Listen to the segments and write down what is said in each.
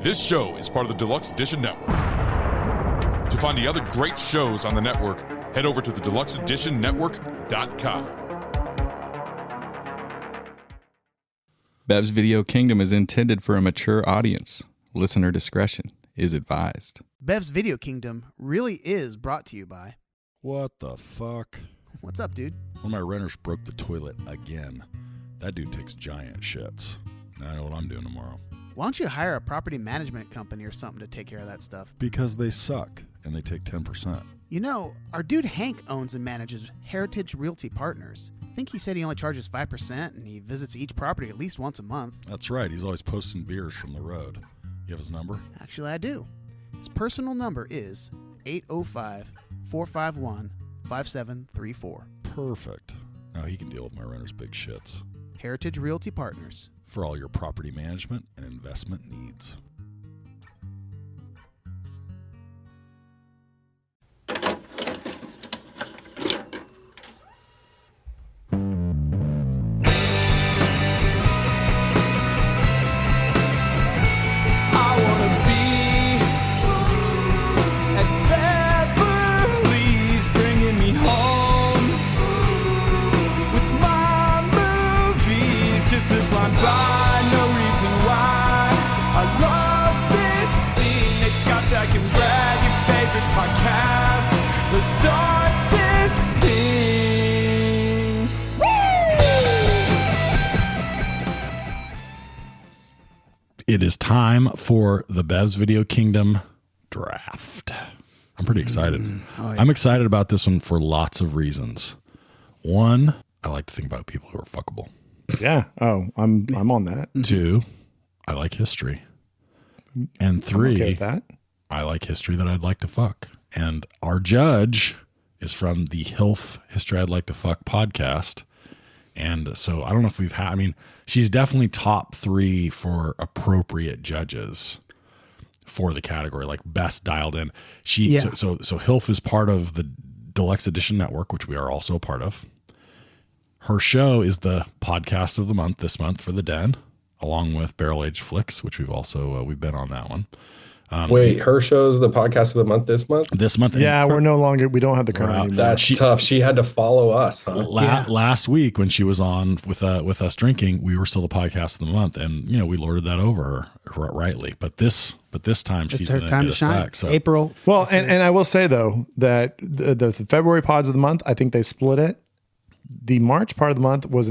This show is part of the Deluxe Edition Network. To find the other great shows on the network, head over to the deluxeeditionnetwork.com. Bev's Video Kingdom is intended for a mature audience. Listener discretion is advised. Bev's Video Kingdom really is brought to you by... What the fuck? What's up, dude? One of my renters broke the toilet again. That dude takes giant shits. Now I know what I'm doing tomorrow. Why don't you hire a property management company or something to take care of that stuff? Because they suck, and they take 10%. You know, our dude Hank owns and manages Heritage Realty Partners. I think he said he only charges 5%, and he visits each property at least once a month. That's right. He's always posting beers from the road. You have his number? Actually, I do. His personal number is 805-451-5734. Perfect. Now he can deal with my renter's big shits. Heritage Realty Partners. For all your property management and investment needs. Start this thing. Woo! It is time for the Bev's Video Kingdom draft. I'm pretty excited. Oh, yeah. I'm excited about this one for lots of reasons. One, I like to think about people who are fuckable. Yeah. Oh, I'm on that. Two, I like history. And three, I'm okay with that. I like history that I'd like to fuck. And our judge is from the HILF History I'd Like to Fuck podcast. And so I don't know if we've had, I mean, she's definitely top 3 for appropriate judges for the category, like best dialed in. So HILF is part of the Deluxe Edition Network, which we are also a part of. Her show is the podcast of the month this month for the Den, along with Barrel Age Flicks, which we've also, we've been on that one. Wait, her show's the podcast of the month this month? This month. Yeah, we don't have the crown anymore. That's tough. She had to follow us, huh? Last week when she was on with us drinking, we were still the podcast of the month, and we lorded that over her rightly. But this time she's her going time to to us shine. back. So April. Well, and I will say though that the February pods of the month, I think they split it. The March part of the month was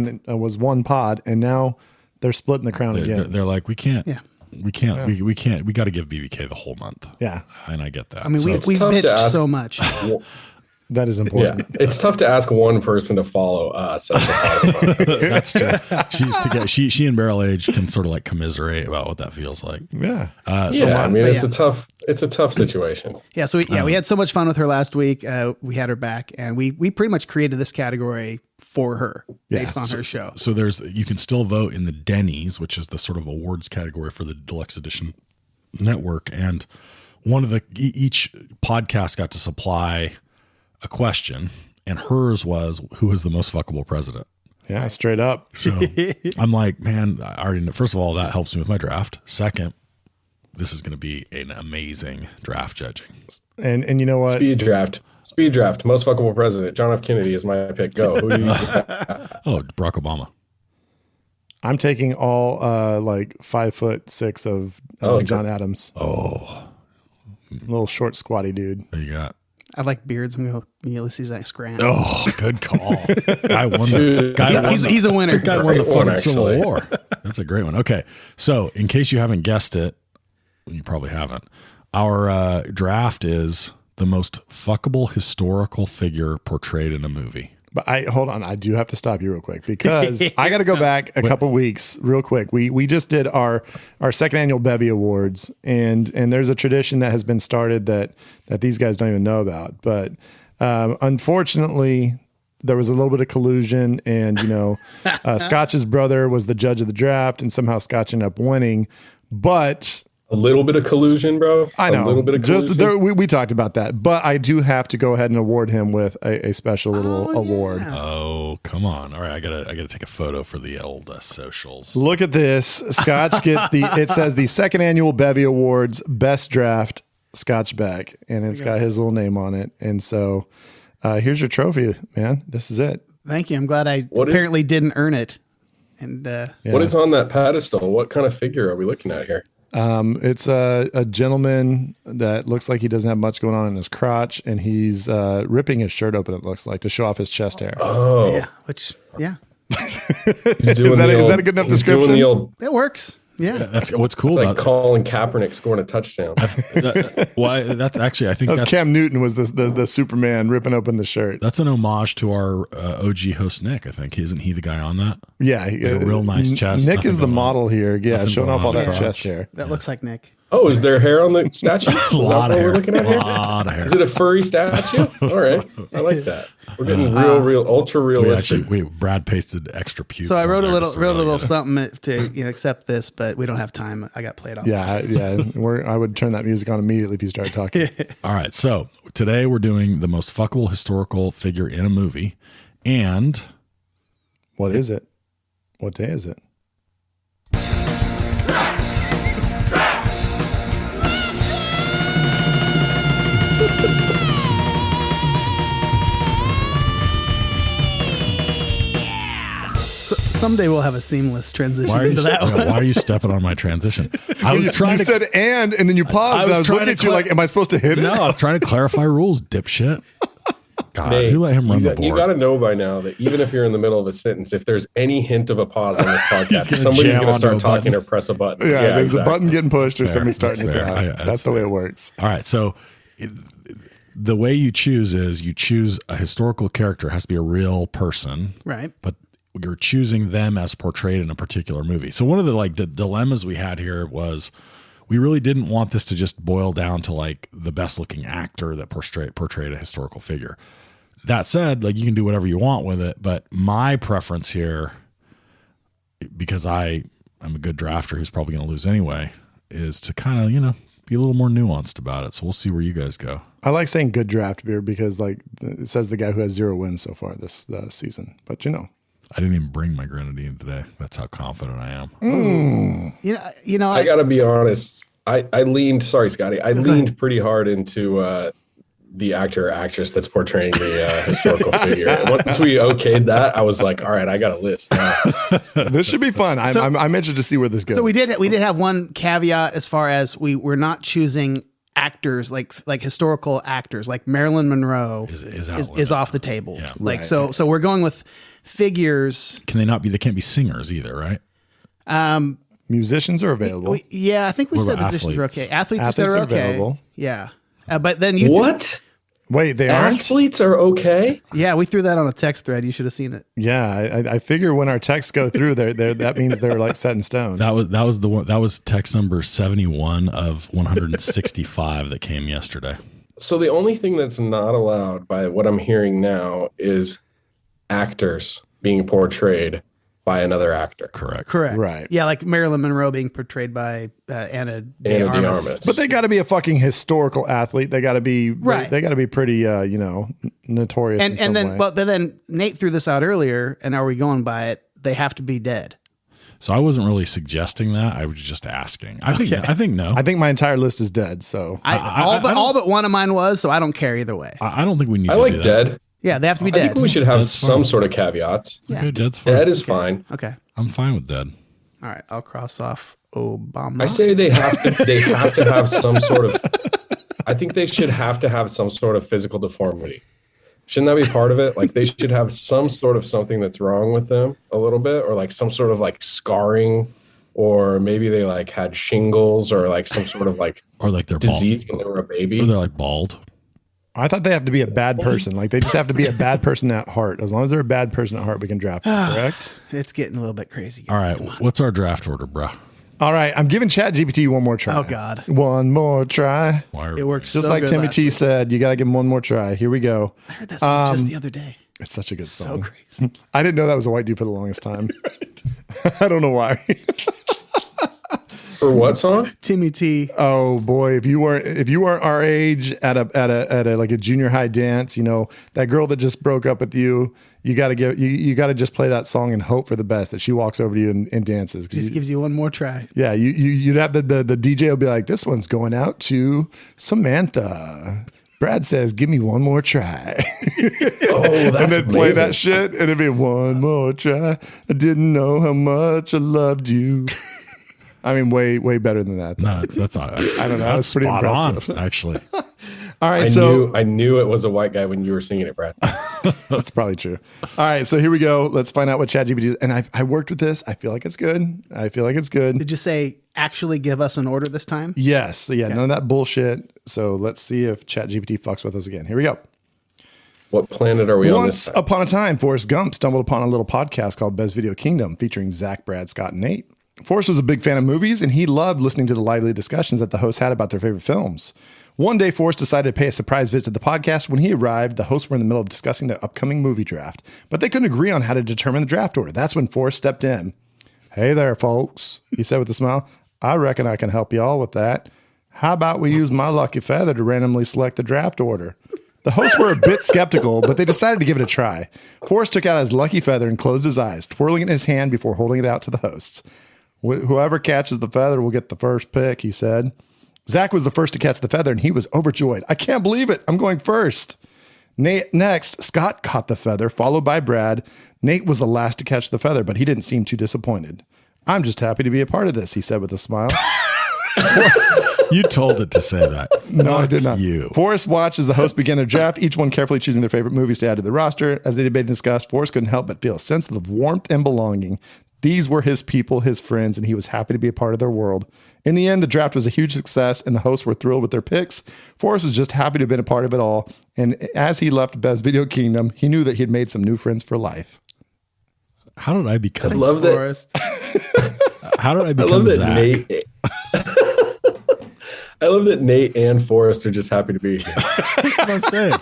one pod, and now they're splitting the crown again. they're like, we can't. Yeah. We can't. We can't. We got to give BVK the whole month. Yeah, and I get that. I mean, So we've bitched so much. that is important. Yeah, it's tough to ask one person to follow us. that's true. She and Barrel Age can sort of like commiserate about what that feels like. Yeah. It's a tough situation. Yeah. So we had so much fun with her last week. We had her back, and we pretty much created this category for her based on her show. So you can still vote in the Denny's, which is the sort of awards category for the Deluxe Edition Network. And one of each podcast got to supply a question, and hers was, who is the most fuckable president? Yeah, straight up. So I'm like, man, I already know. First of all, that helps me with my draft. Second, this is going to be an amazing draft judging. And you know what? Speed draft. Most fuckable president. John F. Kennedy is my pick. Go. Who do you Barack Obama. I'm taking all like 5'6" of John Adams. Oh, little short, squatty dude. What you got? I like beards. I'm going to go Ulysses S. Grant. Oh, good call. He's a winner. Guy won the fucking Civil War. That's a great one. Okay, so in case you haven't guessed it, you probably haven't. Our draft is the most fuckable historical figure portrayed in a movie. But hold on, I do have to stop you real quick because I got to go back a couple weeks real quick. We just did our second annual Bevy Awards, and there's a tradition that has been started that these guys don't even know about. But unfortunately, there was a little bit of collusion, and Scotch's brother was the judge of the draft, and somehow Scotch ended up winning. But A little bit of collusion, bro. I know. A little bit of collusion. Just there, we talked about that, but I do have to go ahead and award him with a special little award. Oh, come on. All right, I gotta take a photo for the old socials. Look at this. Scotch gets it says the second annual Bevy Awards Best Draft Scotch Beck, and it's got his little name on it. And so here's your trophy, man. This is it. Thank you. I'm glad I apparently didn't earn it. And what is on that pedestal? What kind of figure are we looking at here? It's a gentleman that looks like he doesn't have much going on in his crotch, and he's ripping his shirt open, it looks like, to show off his chest hair. Oh. yeah, Is that a good enough description? it works. Yeah, That's what's cool Like about Colin Kaepernick scoring a touchdown. why that's actually I think That was that's Cam Newton was the Superman ripping open the shirt. that's an homage to our OG host Nick. I think isn't he the guy on that? Yeah, Like a real nice chest. Nick nothing is the going on. model here. Yeah, Nothing showing going off all on in that the chest crotch. hair. that looks like Nick. Oh, is there hair on the statue? Is that lot what of we're hair. looking at here? Lot of hair. Is it a furry statue? All right. I like that. We're getting real, ultra realistic. Brad pasted extra pubes. So I wrote a on there little just to really get it. something to accept this, but we don't have time. I got played off. Yeah. I would turn that music on immediately if you started talking. All right, so today we're doing the most fuckable historical figure in a movie, and What is it? What day is it? Someday we'll have a seamless transition why are you into that one. why are you stepping on my transition? I was trying you to said and then you paused, and I was trying looking to at you like, am I supposed to hit it? No, I was trying to clarify rules, dipshit. God, Nate, who let him run the board? You got to know by now that even if you're in the middle of a sentence, if there's any hint of a pause on this podcast, gonna somebody's jam going to start onto a talking button. or press a button. Yeah, there's exactly. a button getting pushed or Fair. somebody starting to That's talk. fair. That's the way it works. All right, so the way you choose is you choose a historical character. It has to be a real person, Right. but you're choosing them as portrayed in a particular movie. So one of the dilemmas we had here was we really didn't want this to just boil down to like the best looking actor that portrayed a historical figure. That said, like you can do whatever you want with it, but my preference here, because I'm a good drafter who's probably going to lose anyway, is to kind of, be a little more nuanced about it. So we'll see where you guys go. I like saying good draft beer because like it says the guy who has 0 wins so far this season. But I didn't even bring my grenadine today. That's how confident I am. I got to be honest. I leaned, sorry, Scotty, I leaned pretty hard into the actor or actress that's portraying the historical figure. And once we okayed that, I was like, all right, I got a list now. this should be fun. I'm interested to see where this goes. So we did have one caveat as far as we're not choosing actors like historical actors like Marilyn Monroe is off the table. Yeah. Like so we're going with figures. Can they not be? They can't be singers either, right? Musicians are available. Yeah, I think we What said about musicians are athletes? okay. Athletes are okay. available. Yeah, but then you What? Wait, they aren't? Athletes are okay? yeah, we threw that on a text thread. You should have seen it. Yeah, I figure when our texts go through, that means they're like set in stone. That was the one. That was text number 71 of 165 that came yesterday. So the only thing that's not allowed by what I'm hearing now is actors being portrayed by another actor. Correct. Right. Yeah, like Marilyn Monroe being portrayed by Anna de Anna de Armas. Armas. But they got to be a fucking historical athlete. They got to be Right. They got to be pretty, notorious. in some And then, way. but then Nate threw this out earlier, and are we going by it? They have to be dead. So I wasn't really suggesting that. I was just asking. I think no. I think my entire list is dead. So All but one of mine was, so I don't care either way. I don't think we need. I to like do that. dead. Yeah, they have to be I dead. think we should have That's some fine. sort of caveats. Yeah. Okay, Dead's fine. Dead is fine. Okay. I'm fine with Dead. All right. I'll cross off Obama. I say they have to have some sort of, I think they should have to have some sort of physical deformity. Shouldn't that be part of it? Like they should have some sort of something that's wrong with them a little bit, or like some sort of like scarring, or maybe they like had shingles or like some sort of like Or like they're disease bald. when they were a Or baby. they're like bald. I thought they have to be a bad person. Like they just have to be a bad person at heart. As long as they're a bad person at heart, we can draft them, correct? It's getting a little bit crazy. All right. What's our draft order, bro? All right. I'm giving ChatGPT one more try. Oh, God. One more try. Why are It works Just so like good Timmy last T week. said, you got to give him one more try. Here we go. I heard that song just the other day. It's such a good So song. crazy. I didn't know that was a white dude for the longest time. I don't know why. For what song? Timmy T. Oh boy, if you weren't our age at a like a junior high dance, you know, that girl that just broke up with you, you got to just play that song and hope for the best that she walks over to you and dances. Just gives you one more try. Yeah, you'd have the DJ will be like, this one's going out to Samantha. Brad says, give me one more try. Oh, that's and then play amazing. that shit, and it'd be one more try. I didn't know how much I loved you. I mean, way better than that. No, that's not. I don't know. That's That's pretty spot impressive. on, actually. All right, I knew it was a white guy when you were singing it, Brad. that's probably true. All right, so here we go. Let's find out what ChatGPT is. And I worked with this. I feel like it's good. Did you say actually give us an order this time? Yes. Yeah, none of that bullshit. So let's see if ChatGPT fucks with us again. Here we go. What planet are we on this Once time? upon a time, Forrest Gump stumbled upon a little podcast called Best Video Kingdom featuring Zach, Brad, Scott, and Nate. Forrest was a big fan of movies, and he loved listening to the lively discussions that the hosts had about their favorite films. One day, Forrest decided to pay a surprise visit to the podcast. When he arrived, the hosts were in the middle of discussing their upcoming movie draft, but they couldn't agree on how to determine the draft order. That's when Forrest stepped in. Hey there, folks, he said with a smile. I reckon I can help you all with that. How about we use my lucky feather to randomly select the draft order? The hosts were a bit skeptical, but they decided to give it a try. Forrest took out his lucky feather and closed his eyes, twirling it in his hand before holding it out to the hosts. Whoever catches the feather will get the first pick, he said. Zach was the first to catch the feather, and he was overjoyed. I can't believe it. I'm going first. Next, Scott caught the feather, followed by Brad. Nate was the last to catch the feather, but he didn't seem too disappointed. I'm just happy to be a part of this, he said with a smile. You told it to say that. No, I did not. You. Forrest watched as the hosts began their draft, each one carefully choosing their favorite movies to add to the roster. As they debated and discussed, Forrest couldn't help but feel a sense of warmth and belonging. These were his people, his friends, and he was happy to be a part of their world. In the end, the draft was a huge success, and the hosts were thrilled with their picks. Forrest was just happy to have been a part of it all, and as he left Best Video Kingdom, he knew that he had made some new friends for life. How did I become? I love that. Forrest. How did I I become love that Zach? Nate. I love that Nate and Forrest are just happy to be here. That's what I'm saying.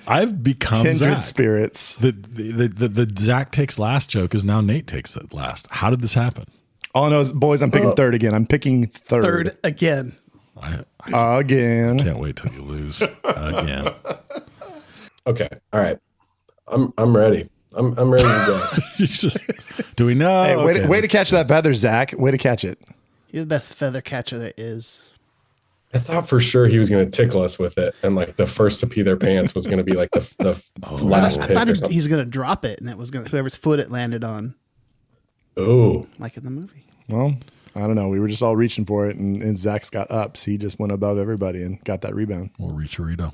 I've become Kindred Zach. spirits. The Zach takes last joke is now Nate takes it last. How did this happen? Oh, no, boys, I'm picking third again. I'm picking third. Third again. I Again. can't wait till you lose again. Okay, all right. I'm ready. I'm ready to go. It's just, do we know? Hey, Okay. way to catch that feather, Zach. Way to catch it. You're the best feather catcher there is. I thought for sure he was going to tickle us with it, and like the first to pee their pants was going to be like the last I pick thought or something. he's going to drop it, and it was going to whoever's foot it landed on, Oh, like in the movie. Well, I don't know. We were just all reaching for it, and Zach's got ups. He just went above everybody and got that rebound. Or Reachurito.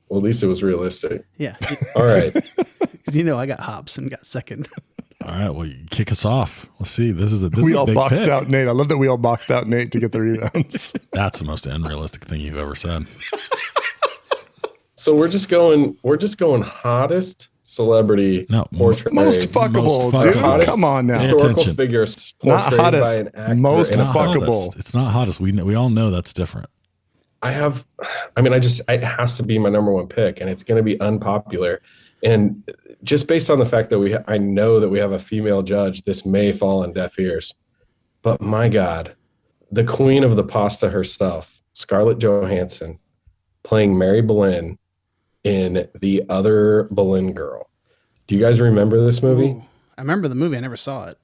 well, at least it was realistic. Yeah, All right. because I got hops and got second. All right, well, you kick us off. Let's see. This is a We all big boxed pick. out Nate. I love that we all boxed out Nate to get the rebounds. That's the most unrealistic thing you've ever said. So we're just going hottest celebrity No, portrait. Most fuckable, Most dude. fuckable. Come on now. Pay historical attention. figures Not portrayed hottest, by an actor. most in a- Not fuckable. hottest. It's not hottest. We all know that's different. it has to be my number one pick, and it's going to be unpopular. And just based on the fact that I know that we have a female judge, this may fall on deaf ears. But my God, the queen of the pasta herself, Scarlett Johansson, playing Mary Boleyn in The Other Boleyn Girl. Do you guys remember this movie? Ooh, I remember the movie. I never saw it.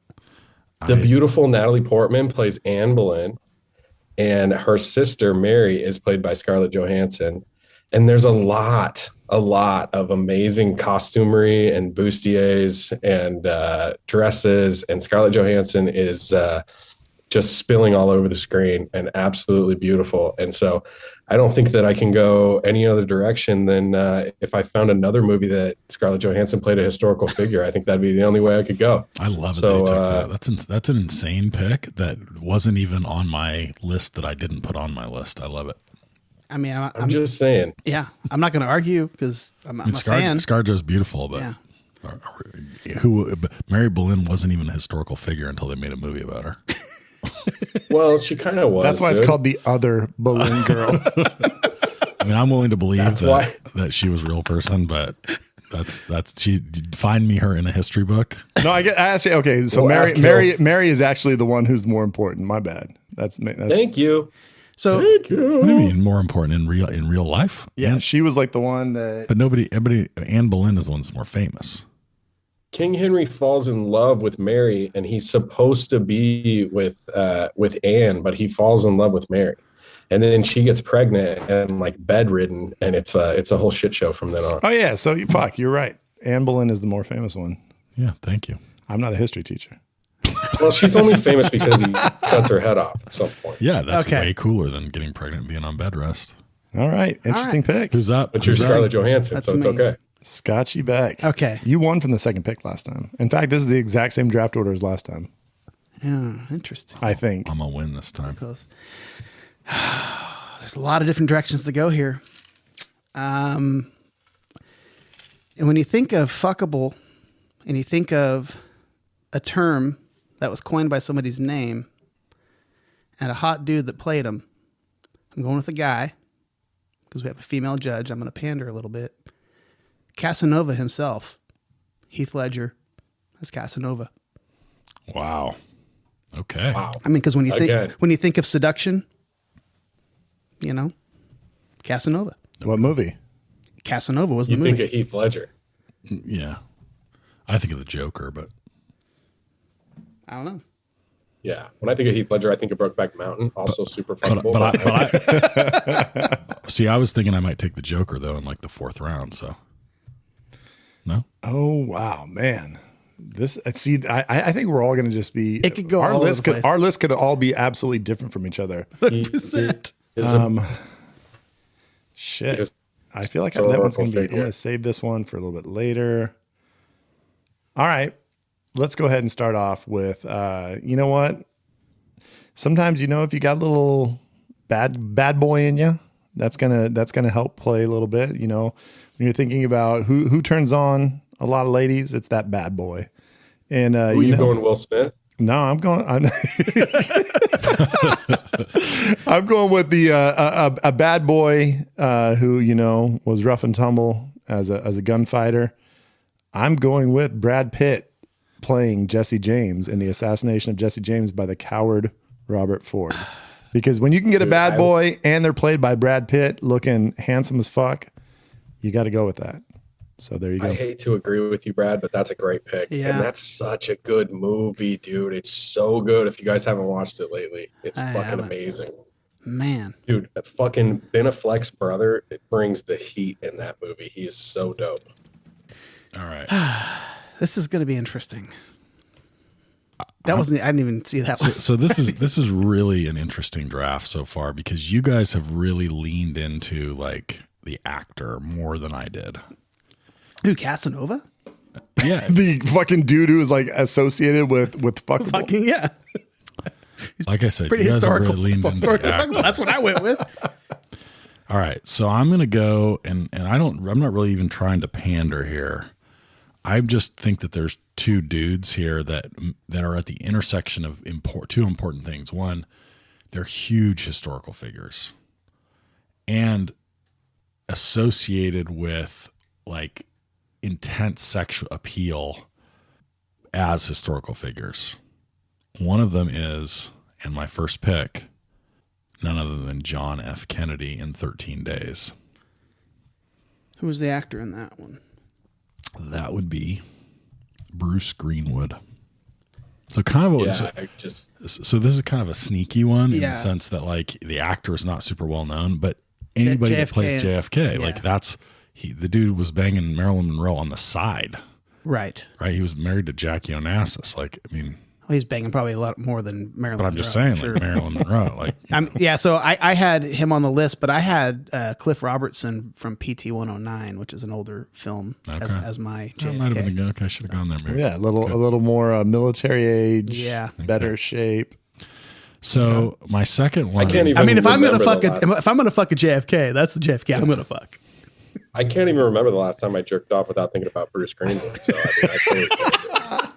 The beautiful Natalie Portman plays Anne Boleyn, and her sister Mary is played by Scarlett Johansson. And there's a lot of amazing costumery and bustiers and dresses, and Scarlett Johansson is just spilling all over the screen and absolutely beautiful. And so I don't think that I can go any other direction than if I found another movie that Scarlett Johansson played a historical figure. I think that'd be the only way I could go. I love it So, that you took that. That's an insane pick that wasn't even on my list that I didn't put on my list. I love it. I mean, I'm just saying. yeah, I'm not going to argue because I'm a fan. ScarJo's beautiful, but Yeah. Mary Boleyn wasn't even a historical figure until they made a movie about her. Well, she kind of was. That's why it's dude. called The Other Boleyn Girl. I mean, I'm willing to believe That's why. that she was a real person, but That's she. Find me her in a history book. No, I asked you. Okay, so Well, Mary is actually the one who's more important. My bad. That's Thank you. So What do you mean more important in real life? Yeah, she was like the one that. But everybody. Anne Boleyn is the one that's more famous. King Henry falls in love with Mary, and he's supposed to be with Anne, but he falls in love with Mary, and then she gets pregnant and like bedridden, and it's a whole shit show from then on. Oh yeah, so you're right. Anne Boleyn is the more famous one. Yeah, thank you. I'm not a history teacher. Well, she's only famous because he cuts her head off at some point. Yeah, that's Okay. way cooler than getting pregnant and being on bed rest. All right, interesting pick. Who's up? But you're Who's up? Scarlett Johansson, That's so it's me. okay. Scotchy Beck. Okay. You won from the second pick last time. In fact, this is the exact same draft order as last time. yeah, interesting. I think. I'm gonna win this time. Close. There's a lot of different directions to go here. And when you think of fuckable, and you think of a term that was coined by somebody's name, and a hot dude that played him, I'm going with a guy because we have a female judge. I'm going to pander a little bit. Casanova himself, Heath Ledger, that's Casanova. Wow. Okay. Wow. I mean, because when Again. you think of seduction, you know, Casanova. What movie? Casanova was the You think movie. of Heath Ledger. Yeah. I think of the Joker, but I don't know. Yeah. When I think of Heath Ledger, I think of Brokeback Mountain, also super fuckable. but I see. I was thinking I might take the Joker though in like the 4th round. So no. Oh wow, man! This see, I think we're all going to just be. It could go Our all over list the could place. our list could all be absolutely different from each other. 100%. Shit, Just I feel like that historical one's going to be. I'm figure. going to save this one for a little bit later. All right, let's go ahead and start off with. You know what? Sometimes if you got a little bad boy in you, that's gonna help play a little bit. When you're thinking about who turns on a lot of ladies, it's that bad boy. And Who you going, Will Smith? No, I'm going with the a bad boy who was rough and tumble as a gunfighter. I'm going with Brad Pitt playing Jesse James in The Assassination of Jesse James by the coward Robert Ford. Because when you can get a bad boy and they're played by Brad Pitt looking handsome as fuck, you got to go with that. So there you go. I hate to agree with you, Brad, but that's a great pick. Yeah. And that's such a good movie, dude. It's so good. If you guys haven't watched it lately, it's I fucking haven't. amazing. Man. Dude, fucking Ben Affleck's brother, it brings the heat in that movie. He is so dope. All right. This is going to be interesting. I didn't even see that one. So this is really an interesting draft so far because you guys have really leaned into like the actor more than I did. Dude, Casanova? Yeah. The fucking dude who is like associated with fuckable. Fucking, yeah. Like I said, Pretty you guys have historical. really leaned into the historical actor. fuckable. That's what I went with. All right, so I'm gonna go and I'm not really even trying to pander here. I just think that there's two dudes here that are at the intersection of two important things. One, they're huge historical figures, and associated with like intense sexual appeal as historical figures. One of them is, and my first pick, none other than John F. Kennedy in 13 Days. Who was the actor in that one? That would be Bruce Greenwood. So kind of so this is kind of a sneaky one in Yeah. the sense that like the actor is not super well known, but anybody that plays JFK, like the dude was banging Marilyn Monroe on the side, Right. right? He was married to Jackie Onassis. Like, I mean, Well, he's banging probably a lot more than Marilyn but I'm just saying, like Marilyn Monroe, like So I had him on the list, but I had Cliff Robertson from PT 109, which is an older film, as my that might have been a JFK. good. Okay, I should have gone there. Maybe. Yeah, a little more military age. Yeah. better shape. So my second one, I can't even I mean, if I'm gonna remember fuck the last- if I'm gonna fuck a JFK, that's the JFK I'm gonna fuck. I can't even remember the last time I jerked off without thinking about Bruce Greenwood. So I totally can't.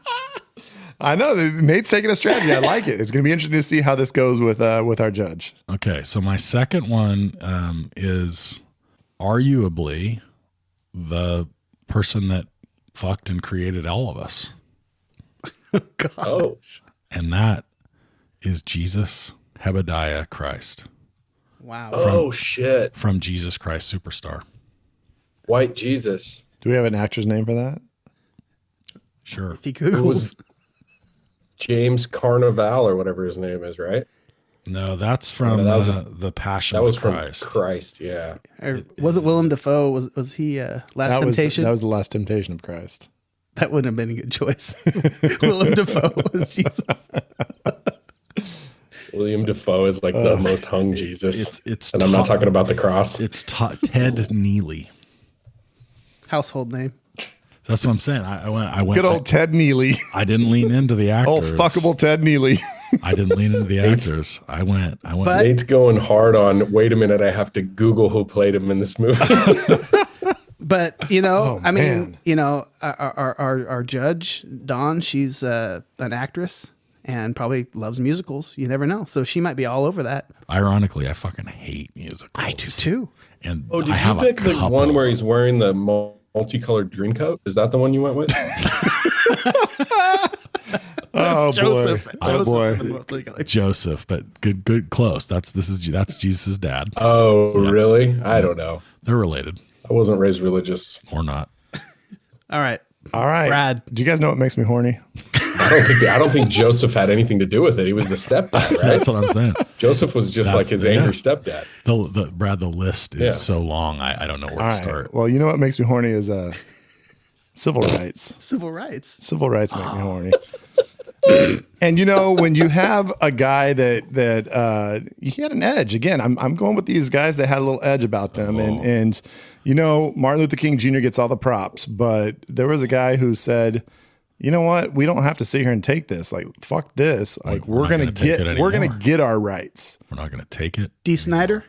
I know Nate's taking a strategy. I like it. It's going to be interesting to see how this goes with our judge. Okay, so my second one is arguably the person that fucked and created all of us. God. Oh, And that is Jesus, Hebediah Christ, Wow. oh shit! from Jesus Christ Superstar. White Jesus. Do we have an actor's name for that? Sure. If he Googles. James Carnival or whatever his name is, right? No, that's from that was the Passion That was of from Christ. Christ, yeah. Or was it Willem Dafoe? Was he Last Temptation? That was the Last Temptation of Christ. That wouldn't have been a good choice. Willem Dafoe was Jesus. William Dafoe is like the most hung Jesus. It's and I'm not talking about the cross. It's Ted Neely. Household name. That's what I'm saying. I went. Good old Ted Neely. I didn't lean into the actors. Oh, fuckable Ted Neely. I didn't lean into the actors. I went. But- Nate's going hard on, wait a minute, I have to Google who played him in this movie. But, you know, Oh, I mean, man. you know, our judge, Dawn, she's an actress and probably loves musicals. You never know. So she might be all over that. Ironically, I fucking hate musicals. I do too. And Oh, did I have you pick a the couple. one where he's wearing the multicolored dream coat? Is that the one you went with? Oh, Joseph. boy. Oh, boy. Joseph, but good, close. That's Jesus' dad. Oh, really? I don't know. They're related I wasn't raised religious. or not. All right. All right. Brad. Do you guys know what makes me horny? I don't think Joseph had anything to do with it. He was the stepdad, right? That's what I'm saying. Joseph was just like his angry stepdad. The list is Yeah. so long. I don't know where All to right. start. Well, you know what makes me horny is civil rights. Civil rights. Civil rights make me horny. And you know, when you have a guy that he had an edge. Again, I'm going with these guys that had a little edge about them, and you know, Martin Luther King Jr. gets all the props, but there was a guy who said, you know what, we don't have to sit here and take this. Like, fuck this. Like, We're not gonna take it we're gonna anymore. get our rights. We're not going to take it. D. Snyder,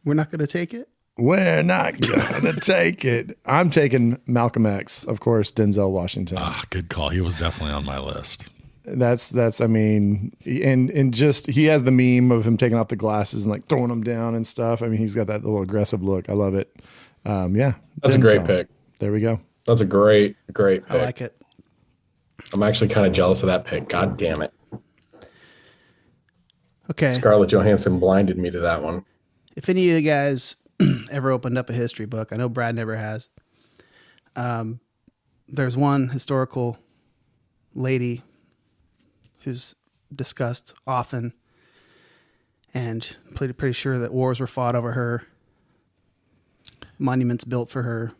we're not going to take it. We're not gonna take it. I'm taking Malcolm X, of course, Denzel Washington. Good call. He was definitely on my list. That's I mean, and just he has the meme of him taking off the glasses and like throwing them down and stuff. I mean, he's got that little aggressive look. I love it. Yeah, That's a great pick. There we go. That's a great pick. I like it. I'm actually kind of jealous of that pick. God damn it. Okay. Scarlett Johansson blinded me to that one. If any of you guys ever opened up a history book, I know Brad never has. There's one historical lady who's discussed often, and pretty sure that wars were fought over her, monuments built for her.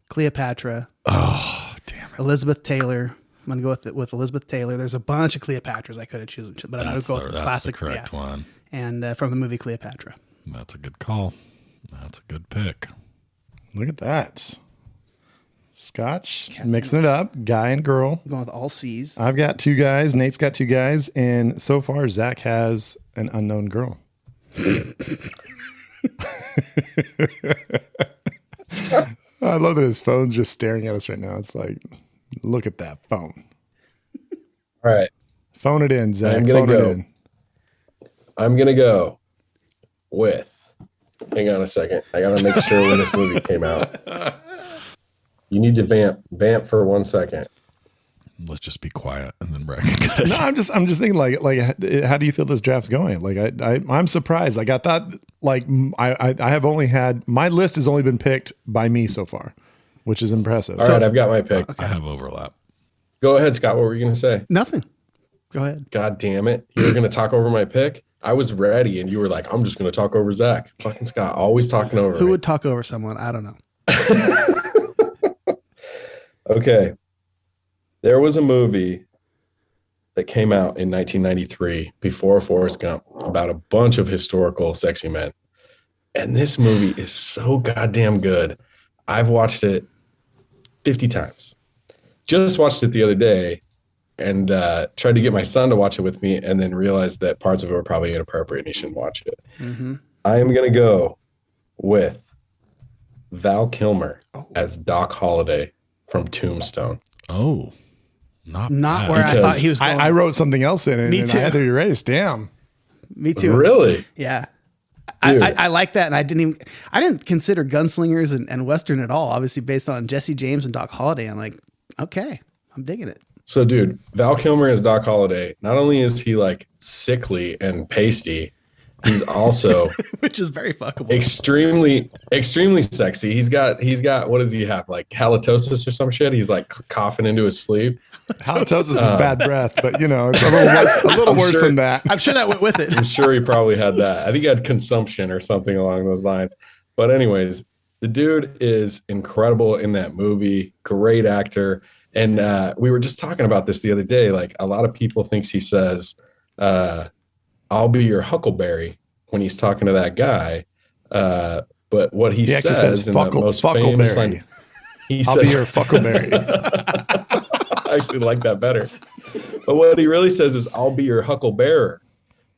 Cleopatra. Oh, damn it. Elizabeth Taylor. I'm going to go with Elizabeth Taylor. There's a bunch of Cleopatras I could have chosen, but I'm going to go with the classic. That's the correct one. And from the movie Cleopatra. That's a good call. That's a good pick. Look at that. Scotch, mixing it up, guy and girl. I'm going with all C's. I've got two guys. Nate's got two guys, and so far Zach has an unknown girl. I love that his phone's just staring at us right now. It's like, look at that phone. All right. Phone it in, Zach. I'm gonna Phone go. it in. I'm going to go with, hang on a second. I got to make sure when this movie came out. You need to vamp for 1 second. Let's just be quiet and then Brad can cut it. No, I'm just thinking like how do you feel this draft's going? Like I'm surprised. Like I thought like I have only had, my list has only been picked by me so far, which is impressive. All right, I've got my pick. I have overlap. Go ahead, Scott. What were you going to say? Nothing. Go ahead. God damn it. You were going to talk over my pick? I was ready, and you were like, I'm just going to talk over Zach. Fucking Scott, always talking over Who me. would talk over someone? I don't know. Okay. There was a movie that came out in 1993 before Forrest Gump about a bunch of historical sexy men. And this movie is so goddamn good. I've watched it 50 times. Just watched it the other day and tried to get my son to watch it with me and then realized that parts of it were probably inappropriate and he shouldn't watch it. Mm-hmm. I am going to go with Val Kilmer as Doc Holliday from Tombstone. Oh, not Not bad. where I thought he was going. I wrote something else in it Me and too. I had to erase. Damn. Me too. Really? Yeah. I like that, and I didn't consider gunslingers and Western at all. Obviously, based on Jesse James and Doc Holliday, I'm like, okay, I'm digging it. So, dude, Val Kilmer as Doc Holliday. Not only is he like sickly and pasty, he's also which is very fuckable. Extremely sexy. He's got what does he have? Like halitosis or some shit? He's like coughing into his sleeve. Halitosis is bad breath, but you know, it's a little worse than that. I'm sure that went with it. I'm sure he probably had that. I think he had consumption or something along those lines. But anyways, the dude is incredible in that movie. Great actor. And we were just talking about this the other day. Like a lot of people thinks he says, I'll be your huckleberry when he's talking to that guy. But what he says in the most famous line, I'll be your fuckleberry. I actually like that better. But what he really says is, I'll be your hucklebearer,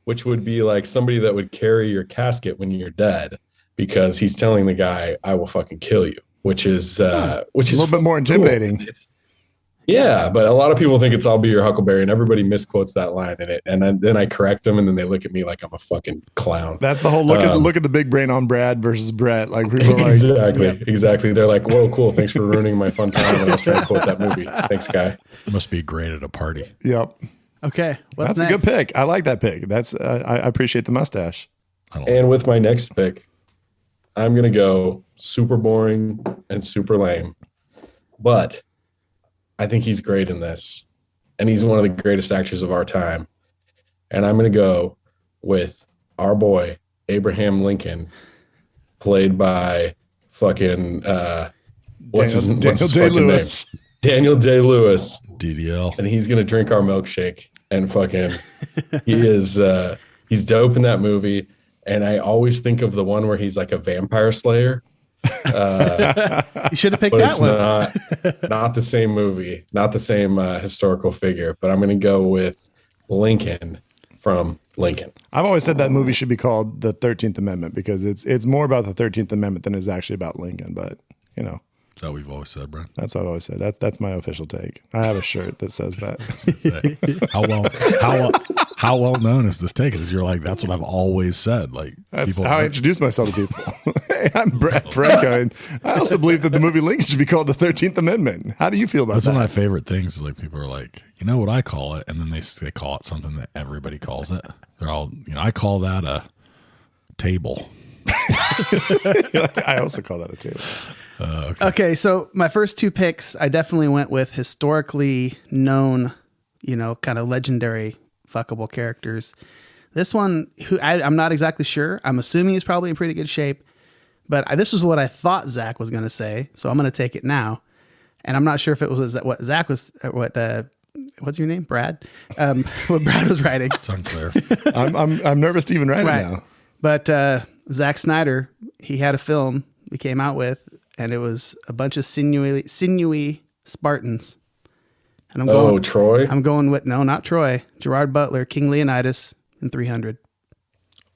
which would be like somebody that would carry your casket when you're dead, because he's telling the guy, I will fucking kill you, which is a little bit more intimidating. Cool. Yeah, but a lot of people think it's I'll be your huckleberry, and everybody misquotes that line in it. And then I correct them, and then they look at me like I'm a fucking clown. That's the whole look at the big brain on Brad versus Brett. Like people are exactly. They're like, whoa, cool. Thanks for ruining my fun time when I was trying to quote that movie. Thanks, guy. Must be great at a party. Yep. Okay, that's next? A good pick. I like that pick. That's I appreciate the mustache. And with my next pick, I'm gonna go super boring and super lame, but I think he's great in this, and he's one of the greatest actors of our time. And I'm going to go with our boy, Abraham Lincoln, played by fucking, Daniel Day-Lewis. Daniel Day-Lewis. DDL. And he's going to drink our milkshake, and fucking, he's dope in that movie. And I always think of the one where he's like a vampire slayer. You should have picked that one. Not the same movie, not the same historical figure, but I'm going to go with Lincoln from Lincoln. I've always said that movie should be called The 13th Amendment, because it's more about the 13th Amendment than it's actually about Lincoln. But you know, that's what we've always said, Brad. That's what I've always said. That's my official take. I have a shirt that says that. How well known is this take? Because you're like, that's what I've always said. Like, that's how I introduce myself to people. Hey, I'm Brad Franco, and I also believe that the movie Lincoln should be called The 13th Amendment. How do you feel about that? That's one of my favorite things. Is like people are like, you know what I call it, and then they call it something that everybody calls it. They're all, I call that a table. I also call that a table. Okay, so my first two picks, I definitely went with historically known, kind of legendary fuckable characters. This one, who I'm not exactly sure. I'm assuming he's probably in pretty good shape, but this is what I thought Zach was going to say, so I'm going to take it now. And I'm not sure if it was what Zach was, what's your name, Brad? What Brad was writing. It's unclear. I'm nervous to even write it now. But Zack Snyder, he had a film he came out with, and it was a bunch of sinewy Spartans. And I'm going, Troy? I'm going with, no, not Troy. Gerard Butler, King Leonidas in 300.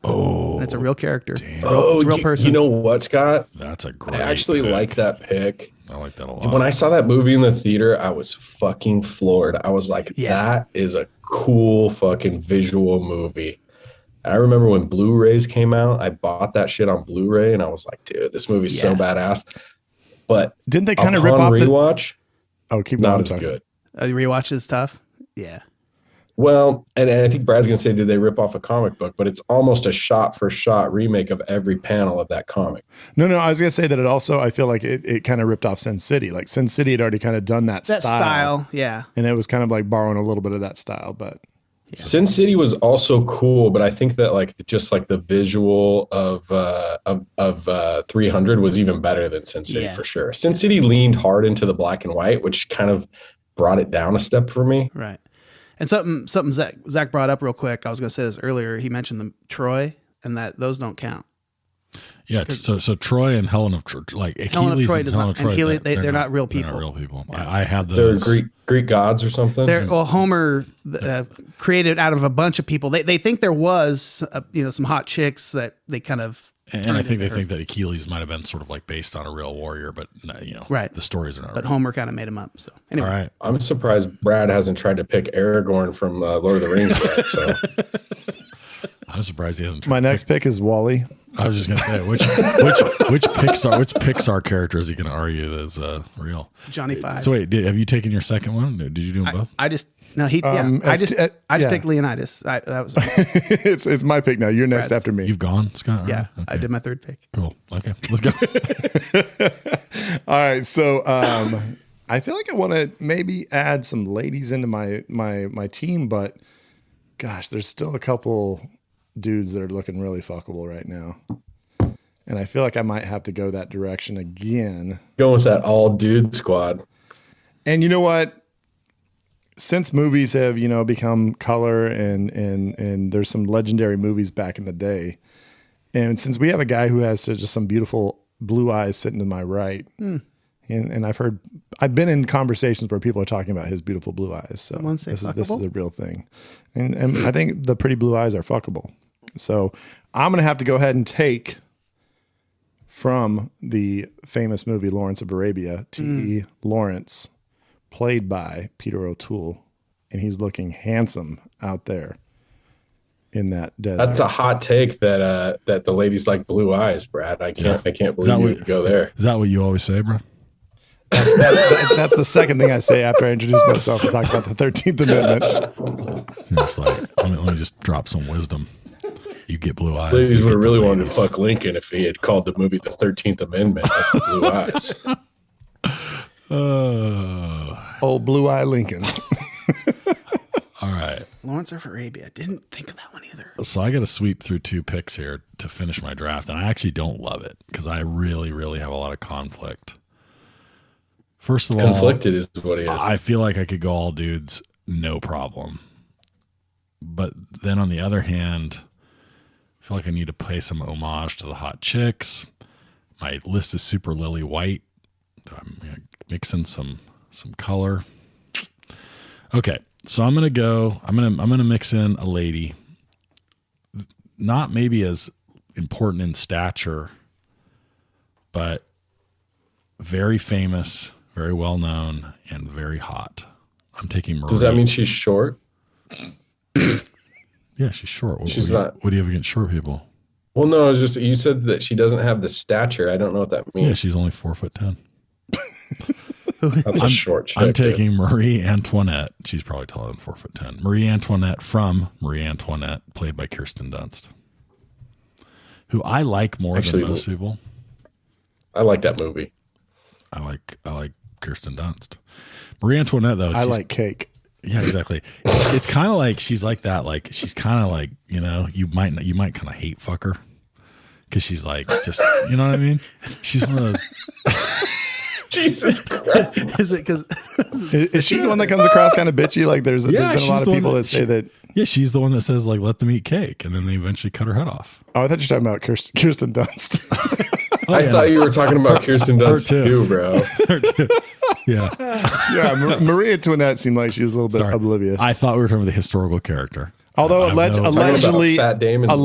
Oh. And it's a real character. It's a real person. You know what, Scott? That's a great I actually pick. like that pick. I like that a lot. When I saw that movie in the theater, I was fucking floored. I was like, that is a cool fucking visual movie. I remember when Blu-rays came out, I bought that shit on Blu-ray, and I was like, dude, this movie's so badass. But didn't they kind of rip off rewatch? Keep going. Not as good. The rewatch is tough. Yeah. Well, and I think Brad's gonna say, did they rip off a comic book? But it's almost a shot-for-shot remake of every panel of that comic. No, I was gonna say that it also, I feel like it kind of ripped off Sin City. Like Sin City had already kind of done that style. Yeah. And it was kind of like borrowing a little bit of that style, but. Yeah. Sin City was also cool, but I think that the visual of 300 was even better than Sin City for sure. Sin City leaned hard into the black and white, which kind of brought it down a step for me. Right. And something Zach brought up real quick. I was going to say this earlier. He mentioned Troy, and that those don't count. Yeah, so Troy and Helen of Troy, like Helen Achilles of Troy and Helen of Troy, they're not real people. They're not real people. Yeah. I had those. They're Greek gods or something. Homer created out of a bunch of people. They think there was some hot chicks that they kind of. And I think they think that Achilles might have been sort of like based on a real warrior, but right. The stories are not. But real. Homer kind of made him up. So anyway, all right. I'm surprised Brad hasn't tried to pick Aragorn from Lord of the Rings yet. So I'm surprised he hasn't. My next pick is Wally. I was just gonna say which Pixar character is he gonna argue is real? Johnny Five. So wait, have you taken your second one? Did you do them both? I just picked Leonidas. That was it's my pick now. You're next after me. You've gone, Scott. All yeah. right. Okay. I did my third pick. Cool. Okay, let's go. All right, so I feel like I want to maybe add some ladies into my team, but gosh, there's still a couple dudes that are looking really fuckable right now, and I feel like I might have to go that direction again. Going with that all dude squad. And you know what? Since movies have become color and there's some legendary movies back in the day, and since we have a guy who has just some beautiful blue eyes sitting to my right. And I've been in conversations where people are talking about his beautiful blue eyes. So this is a real thing. And I think the pretty blue eyes are fuckable. So I'm going to have to go ahead and take from the famous movie Lawrence of Arabia, T.E. Lawrence, played by Peter O'Toole. And he's looking handsome out there in that desert. That's a hot take that the ladies like blue eyes, Brad. I can't believe you would go there. Is that what you always say, bro? That's the second thing I say after I introduce myself and talk about the 13th Amendment. It's like, let me just drop some wisdom. You get blue eyes. Ladies would have really wanted to fuck Lincoln if he had called the movie The 13th Amendment like blue eyes. Old blue eye Lincoln. All right. Lawrence of Arabia. Didn't think of that one either. So I got to sweep through 2 picks here to finish my draft, and I actually don't love it because I really, really have a lot of conflict. First of all, conflicted is what he is. I feel like I could go all dudes, no problem. But then on the other hand, I feel like I need to pay some homage to the hot chicks. My list is super lily white. I'm mixing some color. Okay, so I'm gonna mix in a lady, not maybe as important in stature, but very famous, very well known, and very hot. I'm taking Marie. Does that mean she's short? Yeah, she's short. She's not. What do you have against short people? Well, no, it's just you said that she doesn't have the stature. I don't know what that means. Yeah, she's only 4'10". That's a short chick. I'm taking Marie Antoinette. She's probably taller than 4'10". Marie Antoinette from Marie Antoinette, played by Kirsten Dunst, who I like more than most people. I like that movie. I like Kirsten Dunst. Marie Antoinette, though, I like cake. Yeah, exactly. It's kind of like she's like that. Like she's kind of like, you might kind of hate fuck her because she's like just, you know what I mean? She's one of those. Jesus Christ. Is it because is she the one that comes across kind of bitchy? Like there's been a lot of people that say that. Yeah, she's the one that says like let them eat cake, and then they eventually cut her head off. Oh, I thought you were talking about Kirsten Dunst. I thought you were talking about Kirsten Dunst too, bro. Yeah. Yeah, Marie Antoinette seemed like she was a little bit oblivious. I thought we were talking about the historical character. Although allegedly, Fat Damon's I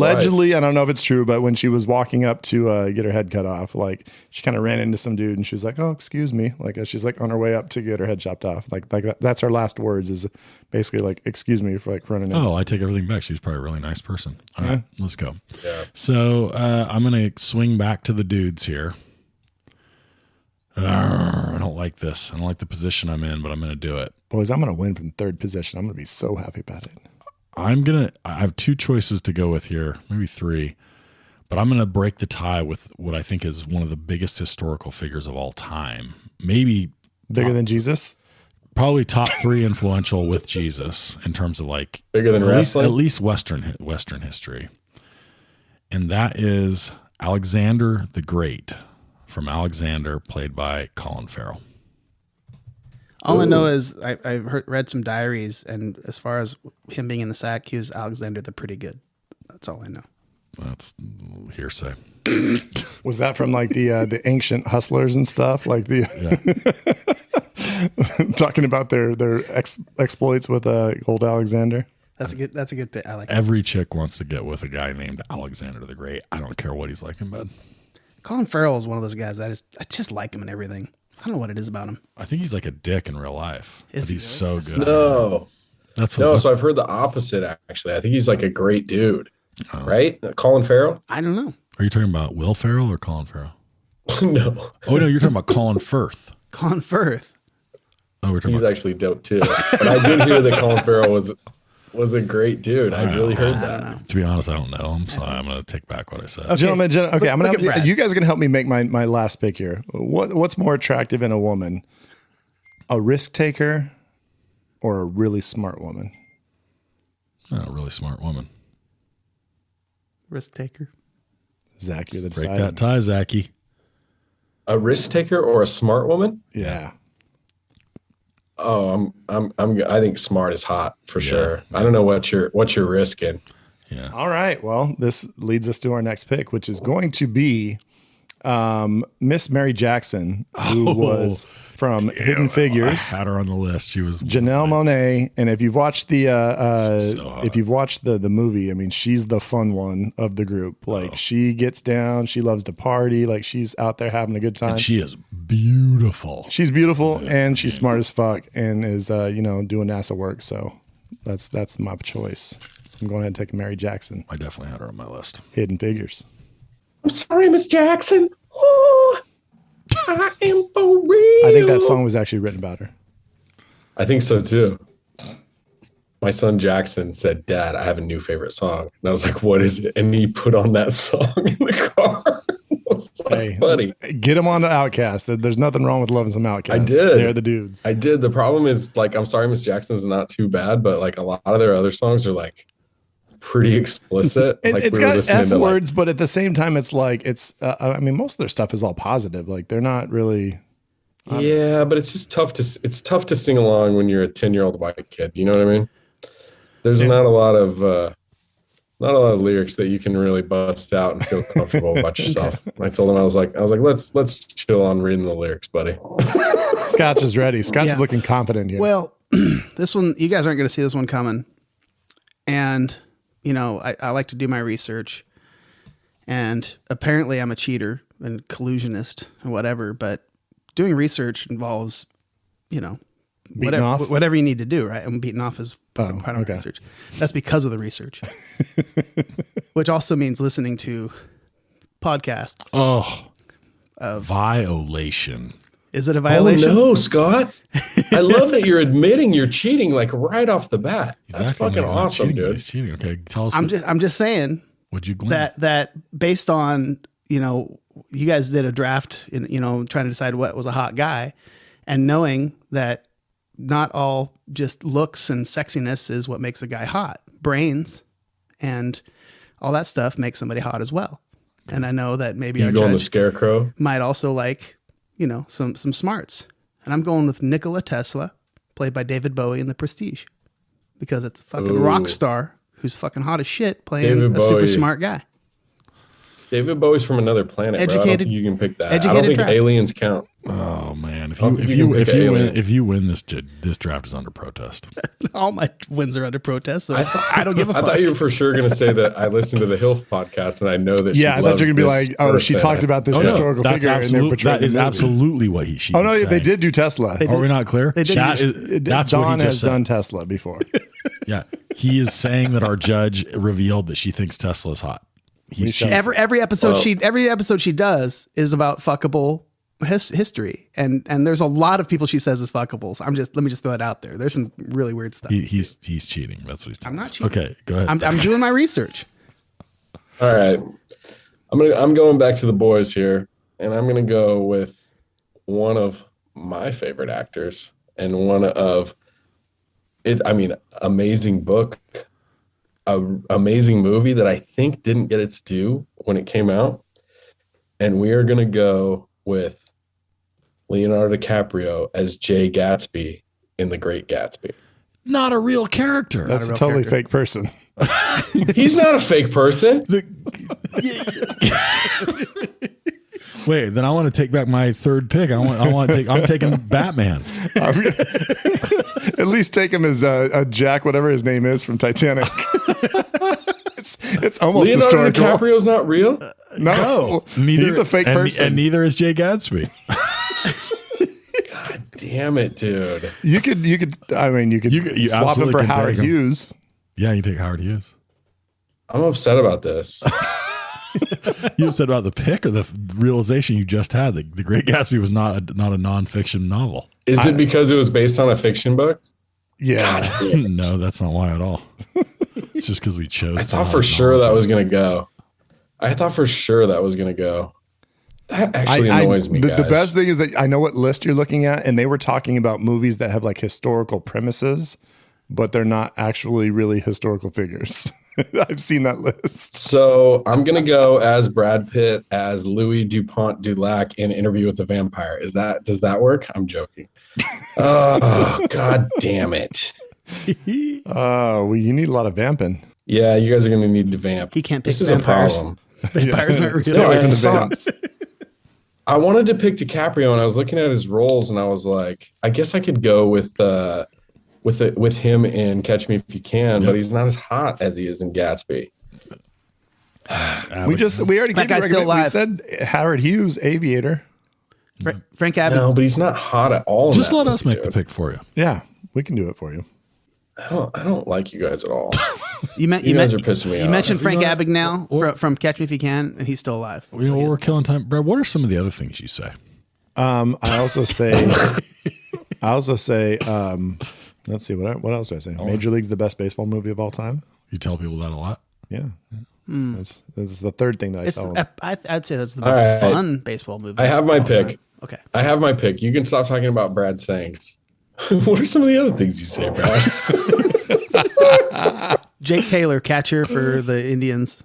don't know if it's true, but when she was walking up to get her head cut off, like she kind of ran into some dude, and she was like, "Oh, excuse me," like as she's like on her way up to get her head chopped off. Like that's her last words is basically like, "Excuse me for like running." Oh, I take everything back. She's probably a really nice person. All right, let's go. Yeah. So I'm gonna swing back to the dudes here. I don't like this. I don't like the position I'm in, but I'm gonna do it. Boys, I'm gonna win from third position. I'm gonna be so happy about it. I have 2 choices to go with here, maybe 3, but I'm going to break the tie with what I think is one of the biggest historical figures of all time. Maybe bigger than Jesus? Probably top 3 influential with Jesus in terms of like bigger than wrestling? At least Western history. And that is Alexander the Great from Alexander, played by Colin Farrell. All I know is I've read some diaries, and as far as him being in the sack, he was Alexander the Pretty Good. That's all I know. That's hearsay. Was that from like the ancient hustlers and stuff? Like the talking about their exploits with old Alexander. That's a good bit. I like. Every chick wants to get with a guy named Alexander the Great. I don't care what he's like in bed. Colin Farrell is one of those guys I just like him and everything. I don't know what it is about him. I think he's like a dick in real life, but he's so good. No, that's so I've heard the opposite. Actually, I think he's like a great dude, right? Colin Farrell. I don't know. Are you talking about Will Ferrell or Colin Farrell? No. Oh no, you're talking about Colin Firth. Colin Firth. Oh, we're talking He's about actually dope too. But I did hear that Colin Farrell was a great dude. I really heard that. To be honest, I don't know him, so I'm going to take back what I said. Okay. Gentlemen, okay, I'm look at gonna Brad. you guys are gonna help me make my last pick here. What's more attractive in a woman? A risk taker or a really smart woman? Oh, a really smart woman. Risk taker. Zach, you're the Break decider. that tie, Zachy. A risk taker or a smart woman? Yeah. Oh, I think smart is hot for sure. I don't know what you're risking. Yeah. All right. Well, this leads us to our next pick, which is going to be Miss Mary Jackson, who was from Hidden Figures. I had her on the list. She was Janelle Monáe, and if you've watched the hot. if you've watched the movie, I mean, she's the fun one of the group. Like she gets down, she loves to party, like she's out there having a good time. And she is beautiful. She's beautiful and she's smart as fuck and is doing NASA work. So that's my choice. I'm going ahead and take Mary Jackson. I definitely had her on my list. Hidden Figures. I'm sorry, Miss Jackson. Oh, I am for real. I think that song was actually written about her. I think so too. My son Jackson said, "Dad, I have a new favorite song." And I was like, "What is it?" And he put on that song in the car. I was like, Hey, buddy. get him on the Outcast. There's nothing wrong with loving some Outcasts. I did. They're the dudes. I did. The problem is, like, I'm sorry, Miss Jackson's not too bad, but like a lot of their other songs are like pretty explicit. Like It's we were got listening F to, words, but at the same time, it's like I mean, most of their stuff is all positive. Like they're not really. Yeah, but it's just tough to sing along when you're a 10-year-old white kid. You know what I mean? There's not a lot of lyrics that you can really bust out and feel comfortable about yourself. I told him I was like let's chill on reading the lyrics, buddy. Scotch is ready. Scotch Yeah. is looking confident here. Well, this one, you guys aren't going to see this one coming. And, I like to do my research. And apparently I'm a cheater and collusionist and whatever, but doing research involves, off? whatever you need to do, right? I'm beating off as part of okay. research. That's because of the research, which also means listening to podcasts. Oh, violation. Is it a violation? Oh no, Scott! I love that you're admitting you're cheating like right off the bat. That's Exactly. fucking He's not awesome, cheating. dude. He's cheating. Okay, tell us. I'm just saying What'd you glean? that based on, you guys did a draft in, trying to decide what was a hot guy, and knowing that not all just looks and sexiness is what makes a guy hot. Brains and all that stuff makes somebody hot as well. And I know that maybe You our go on the judge scarecrow. might also like, some smarts. And I'm going with Nikola Tesla, played by David Bowie in The Prestige, because it's a fucking rock star who's fucking hot as shit playing David a super Bowie. smart guy. David Bowie's from another planet. Bro. I don't Educated- think you can pick that. I don't educated think draft. aliens count. Oh man, if don't you think if you you can if pick you alien. win if you win this draft is under protest. All my wins are under protest, so I don't give a I fuck. thought you were for sure going to say that I listened to the HILF podcast and I know that. yeah, I thought you were gonna be like, oh, she talked about this Oh, historical that's figure and they're absolute, portraying that is the movie. absolutely what she. Oh no, is they saying. did do Tesla. They Are we not clear? They did That do- is- that's what Dawn he has just said. done Tesla before. Yeah, he is saying that our judge revealed that she thinks Tesla is hot. He's cheating. every episode she does is about fuckable history, and there's a lot of people she says is fuckable. So let me just throw it out there. There's some really weird stuff. He's cheating. That's what he's telling I'm not us. cheating. Okay, go ahead. I'm doing my research. All right, I'm going back to the boys here, and I'm gonna go with one of my favorite actors and one of it. I mean, amazing book, amazing movie that I think didn't get its due when it came out, and we are gonna go with Leonardo DiCaprio as Jay Gatsby in The Great Gatsby. Not a real character. That's a real totally character. fake person. He's not a fake person. Wait, then I want to take back my third pick. I'm taking Batman. At least take him as a Jack, whatever his name is from Titanic. it's almost Leonardo historical. DiCaprio's not real. No, he's a fake person. and neither is Jay Gatsby. God damn it, dude. You could you swap him absolutely for can Howard take him. Hughes. Yeah, you take Howard Hughes. I'm upset about this. You said about the pick or the realization you just had that The Great Gatsby was not a nonfiction novel. Is it because it was based on a fiction book? Yeah. No, that's not why at all. It's just because we chose. I thought for sure that was going to go. That actually annoys me, guys. The best thing is that I know what list you're looking at, and they were talking about movies that have like historical premises, but they're not actually really historical figures. I've seen that list. So I'm going to go as Brad Pitt as Louis Dupont Dulac in Interview with the Vampire. Does that work? I'm joking. Oh, God damn it. Oh, well, you need a lot of vamping. Yeah, you guys are going to need to vamp. He can't pick This is vampires. a problem. Vampires aren't real. Stay away from the vamps. I wanted to pick DiCaprio, and I was looking at his roles, and I was like, I guess I could go with him in Catch Me If You Can, but he's not as hot as he is in Gatsby. We already That gave you guy's still alive. We said Howard Hughes, Aviator. Frank Abbott. No, but he's not hot at all. in Just that let us movie, make the dude. pick for you. Yeah, we can do it for you. I don't like you guys at all. You guys are pissing me You off. mentioned Frank You know, Abagnale from Catch Me If You Can, and he's still alive. You know, we're killing time. Brad, what are some of the other things you say? I also say, let's see, what else do I say? Major League's the best baseball movie of all time. You tell people that a lot. Yeah. That's the third thing that I It's, tell them. I'd say that's the All most right. fun baseball movie. I have my of all pick. time. Okay. I have my pick. You can stop talking about Brad sayings. What are some of the other things you say, Brad? Jake Taylor, catcher for the Indians.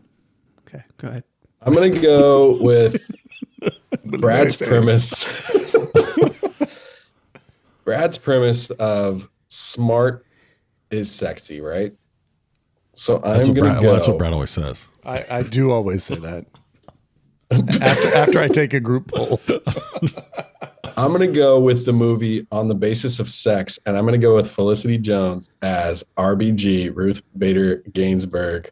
Okay, go ahead. I'm going to go with Brad's nice premise. Brad's premise of smart is sexy, right? So I'm going to go. Well, that's what Brad always says. I do always say that. after I take a group poll. I'm going to go with the movie on the basis of sex, and I'm going to go with Felicity Jones as RBG, Ruth Bader Ginsburg,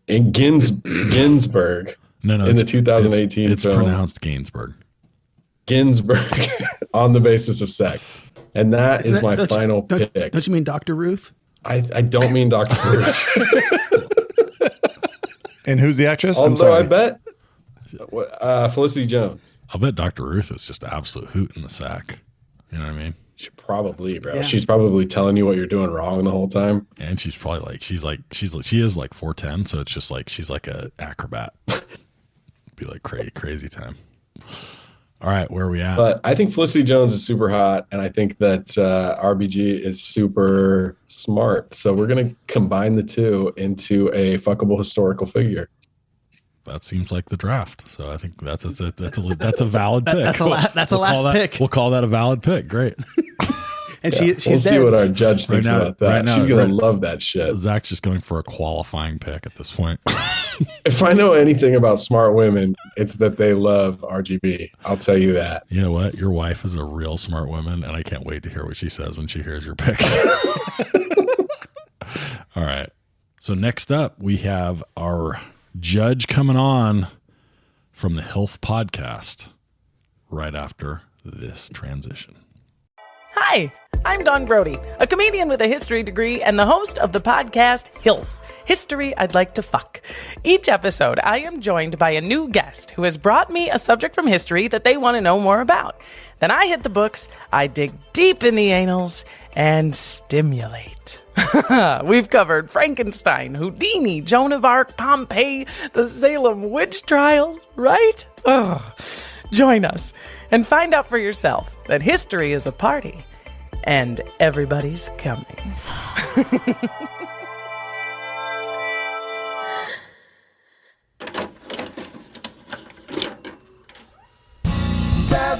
in Ginsburg. No, in the 2018 it's film. pronounced Gainsbourg. Ginsburg on the basis of sex. And that is my final pick. Don't you mean Dr. Ruth? I don't mean Dr. Ruth. And who's the actress? I'm Although sorry. I bet Felicity Jones. I'll bet Dr. Ruth is just an absolute hoot in the sack. You know what I mean? She probably, bro. Yeah. She's probably telling you what you're doing wrong the whole time. And she's probably like she is like 4'10", so it's just like she's like a acrobat. Be like crazy time. All right, where are we at? But I think Felicity Jones is super hot, and I think that RBG is super smart. So we're going to combine the two into a fuckable historical figure. That seems like the draft. So I think that's a valid pick. That's a last pick. We'll call that a valid pick. Great. And We'll she's see dead. what our judge thinks about that. right now, She's going to love that shit. Zach's just going for a qualifying pick at this point. If I know anything about smart women, it's that they love RGB. I'll tell you that. You know what? Your wife is a real smart woman, and I can't wait to hear what she says when she hears your picks. All right. So next up, we have our judge coming on from the HILF podcast right after this transition. Hi, I'm Dawn Brodey, a comedian with a history degree and the host of the podcast HILF, History I'd Like to Fuck. Each episode, I am joined by a new guest who has brought me a subject from history that they want to know more about. Then I hit the books, I dig deep in the annals, and stimulate. We've covered Frankenstein, Houdini, Joan of Arc, Pompeii, the Salem witch trials, right? Ugh. Join us and find out for yourself that history is a party and everybody's coming.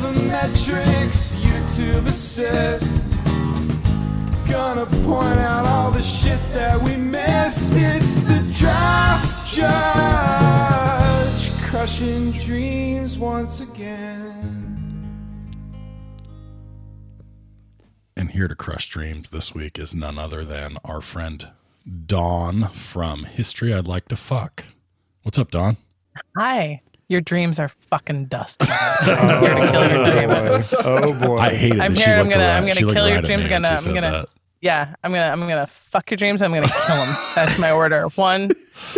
Bathymetrics, YouTube assist. Gonna point out all the shit that we missed. It's the draft judge, crushing dreams once again. And here to crush dreams this week is none other than our friend Dawn from History I'd Like to Fuck. What's up, Dawn? Hi. Your dreams are fucking dust. I'm here to kill your dreams. Oh boy. I hate it. I'm that she here. I'm looked gonna. right- I'm she gonna looked kill your right at dreams. me when she said that. Yeah. I'm gonna fuck your dreams. I'm gonna kill them. That's my order. 1,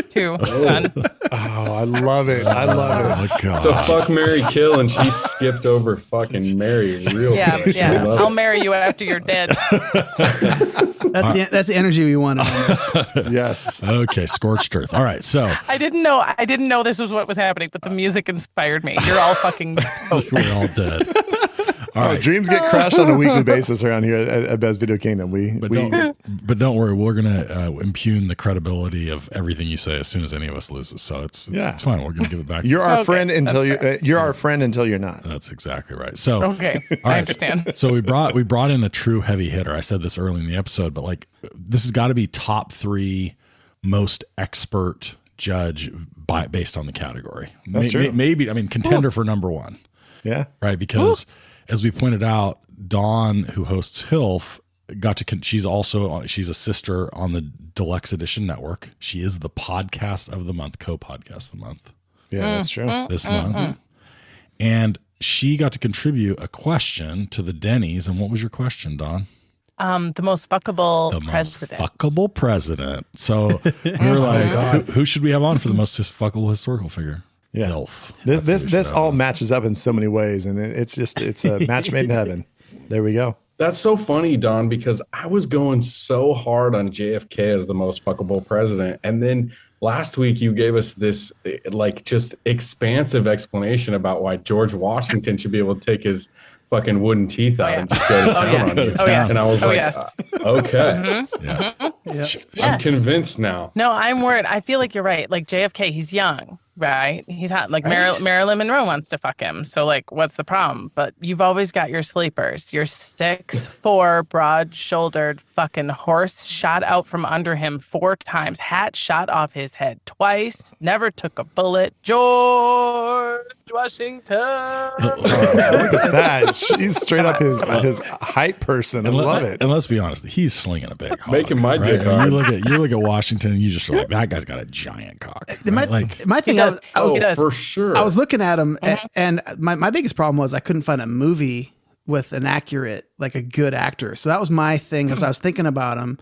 too. Done. Oh, I love it. I love it. Oh, God. So fuck, marry, kill, and she skipped over fucking marry real Yeah, quick. yeah. I love I'll it. marry you after you're dead. That's the energy we wanted on this. Yes. Okay, scorched earth. All right, so I didn't know this was what was happening, but the music inspired me. You're all fucking toast. we're all dead. All right. Dreams get crashed on a weekly basis around here at Bev's Video Kingdom. But don't worry, we're gonna impugn the credibility of everything you say as soon as any of us loses. So it's fine. We're gonna give it back. You're our Okay, friend until that's you're our friend until you're not. That's exactly right. So Okay, all I right, understand. So we brought in a true heavy hitter. I said this early in the episode, but like this has got to be top 3 most expert judge based on the category. That's true. Maybe contender for number 1. Yeah. Right, because as we pointed out, Dawn, who hosts HILF, she's a sister on the Deluxe Edition Network. She is the podcast of the month, co-podcast of the month. Yeah, that's true. This month. And she got to contribute a question to the Denny's. And what was your question, Dawn? The most fuckable The president. most fuckable president. So we were like, who should we have on for the most fuckable historical figure? Yeah. HILF. This all matches up in so many ways, and it's a match made in heaven. There we go. That's so funny, Don, because I was going so hard on JFK as the most fuckable president. And then last week you gave us this like just expansive explanation about why George Washington should be able to take his fucking wooden teeth out and just go to town on you. And I was okay. I'm convinced now. No, I'm worried. I feel like you're right. Like JFK, he's young, right? He's hot. Like Marilyn Monroe wants to fuck him. So like, what's the problem? But you've always got your sleepers. Your 6'4", broad-shouldered fucking horse shot out from under him 4 times. Hat shot off his head twice. Never took a bullet. George Washington. Look at that. She's straight up his hype person. I love it. And let's be honest, he's slinging a big hog. Making my dick hard. You look at Washington and you just are like, that guy's got a giant cock. Right? My thing, He does. For sure. I was looking at him, and my biggest problem was I couldn't find a movie with an accurate, like a good actor. So that was my thing as I was thinking about him.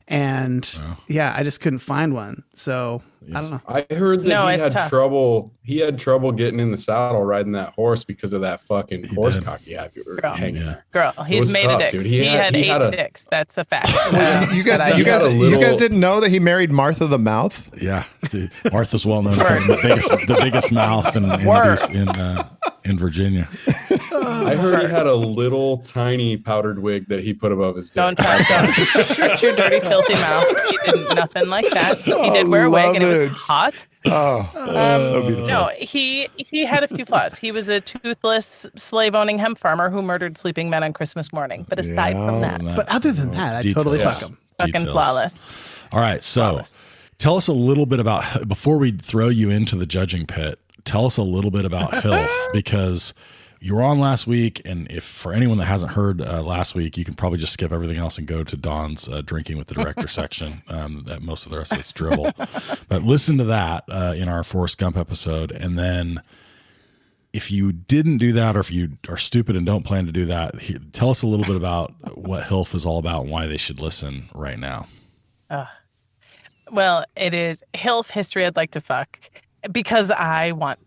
And I just couldn't find one. So I don't know. I heard that he had trouble getting in the saddle riding that horse because of that fucking horse cock he had hanging there. Girl, he's made a dick. He had 8 dicks. That's a fact. You guys didn't know that he married Martha the Mouth? Yeah. Martha's well known as having the biggest mouth in Virginia. I heard he had a little tiny powdered wig that he put above his dick. Don't shut your dirty, filthy mouth. He did nothing like that. He did wear a wig, and it was hot. So beautiful. No, he had a few flaws. He was a toothless, slave-owning hemp farmer who murdered sleeping men on Christmas morning. But aside from that, But other than that, I'd totally fuck him. fucking flawless. All right, so tell us a little bit about, before we throw you into the judging pit, tell us a little bit about HILF, because you were on last week, and if for anyone that hasn't heard last week, you can probably just skip everything else and go to Dawn's drinking with the director section. That most of the rest of it's dribble. But listen to that in our Forrest Gump episode, and then if you didn't do that, or if you are stupid and don't plan to do that, tell us a little bit about what HILF is all about and why they should listen right now. Well, it is HILF History I'd Like to Fuck, because I want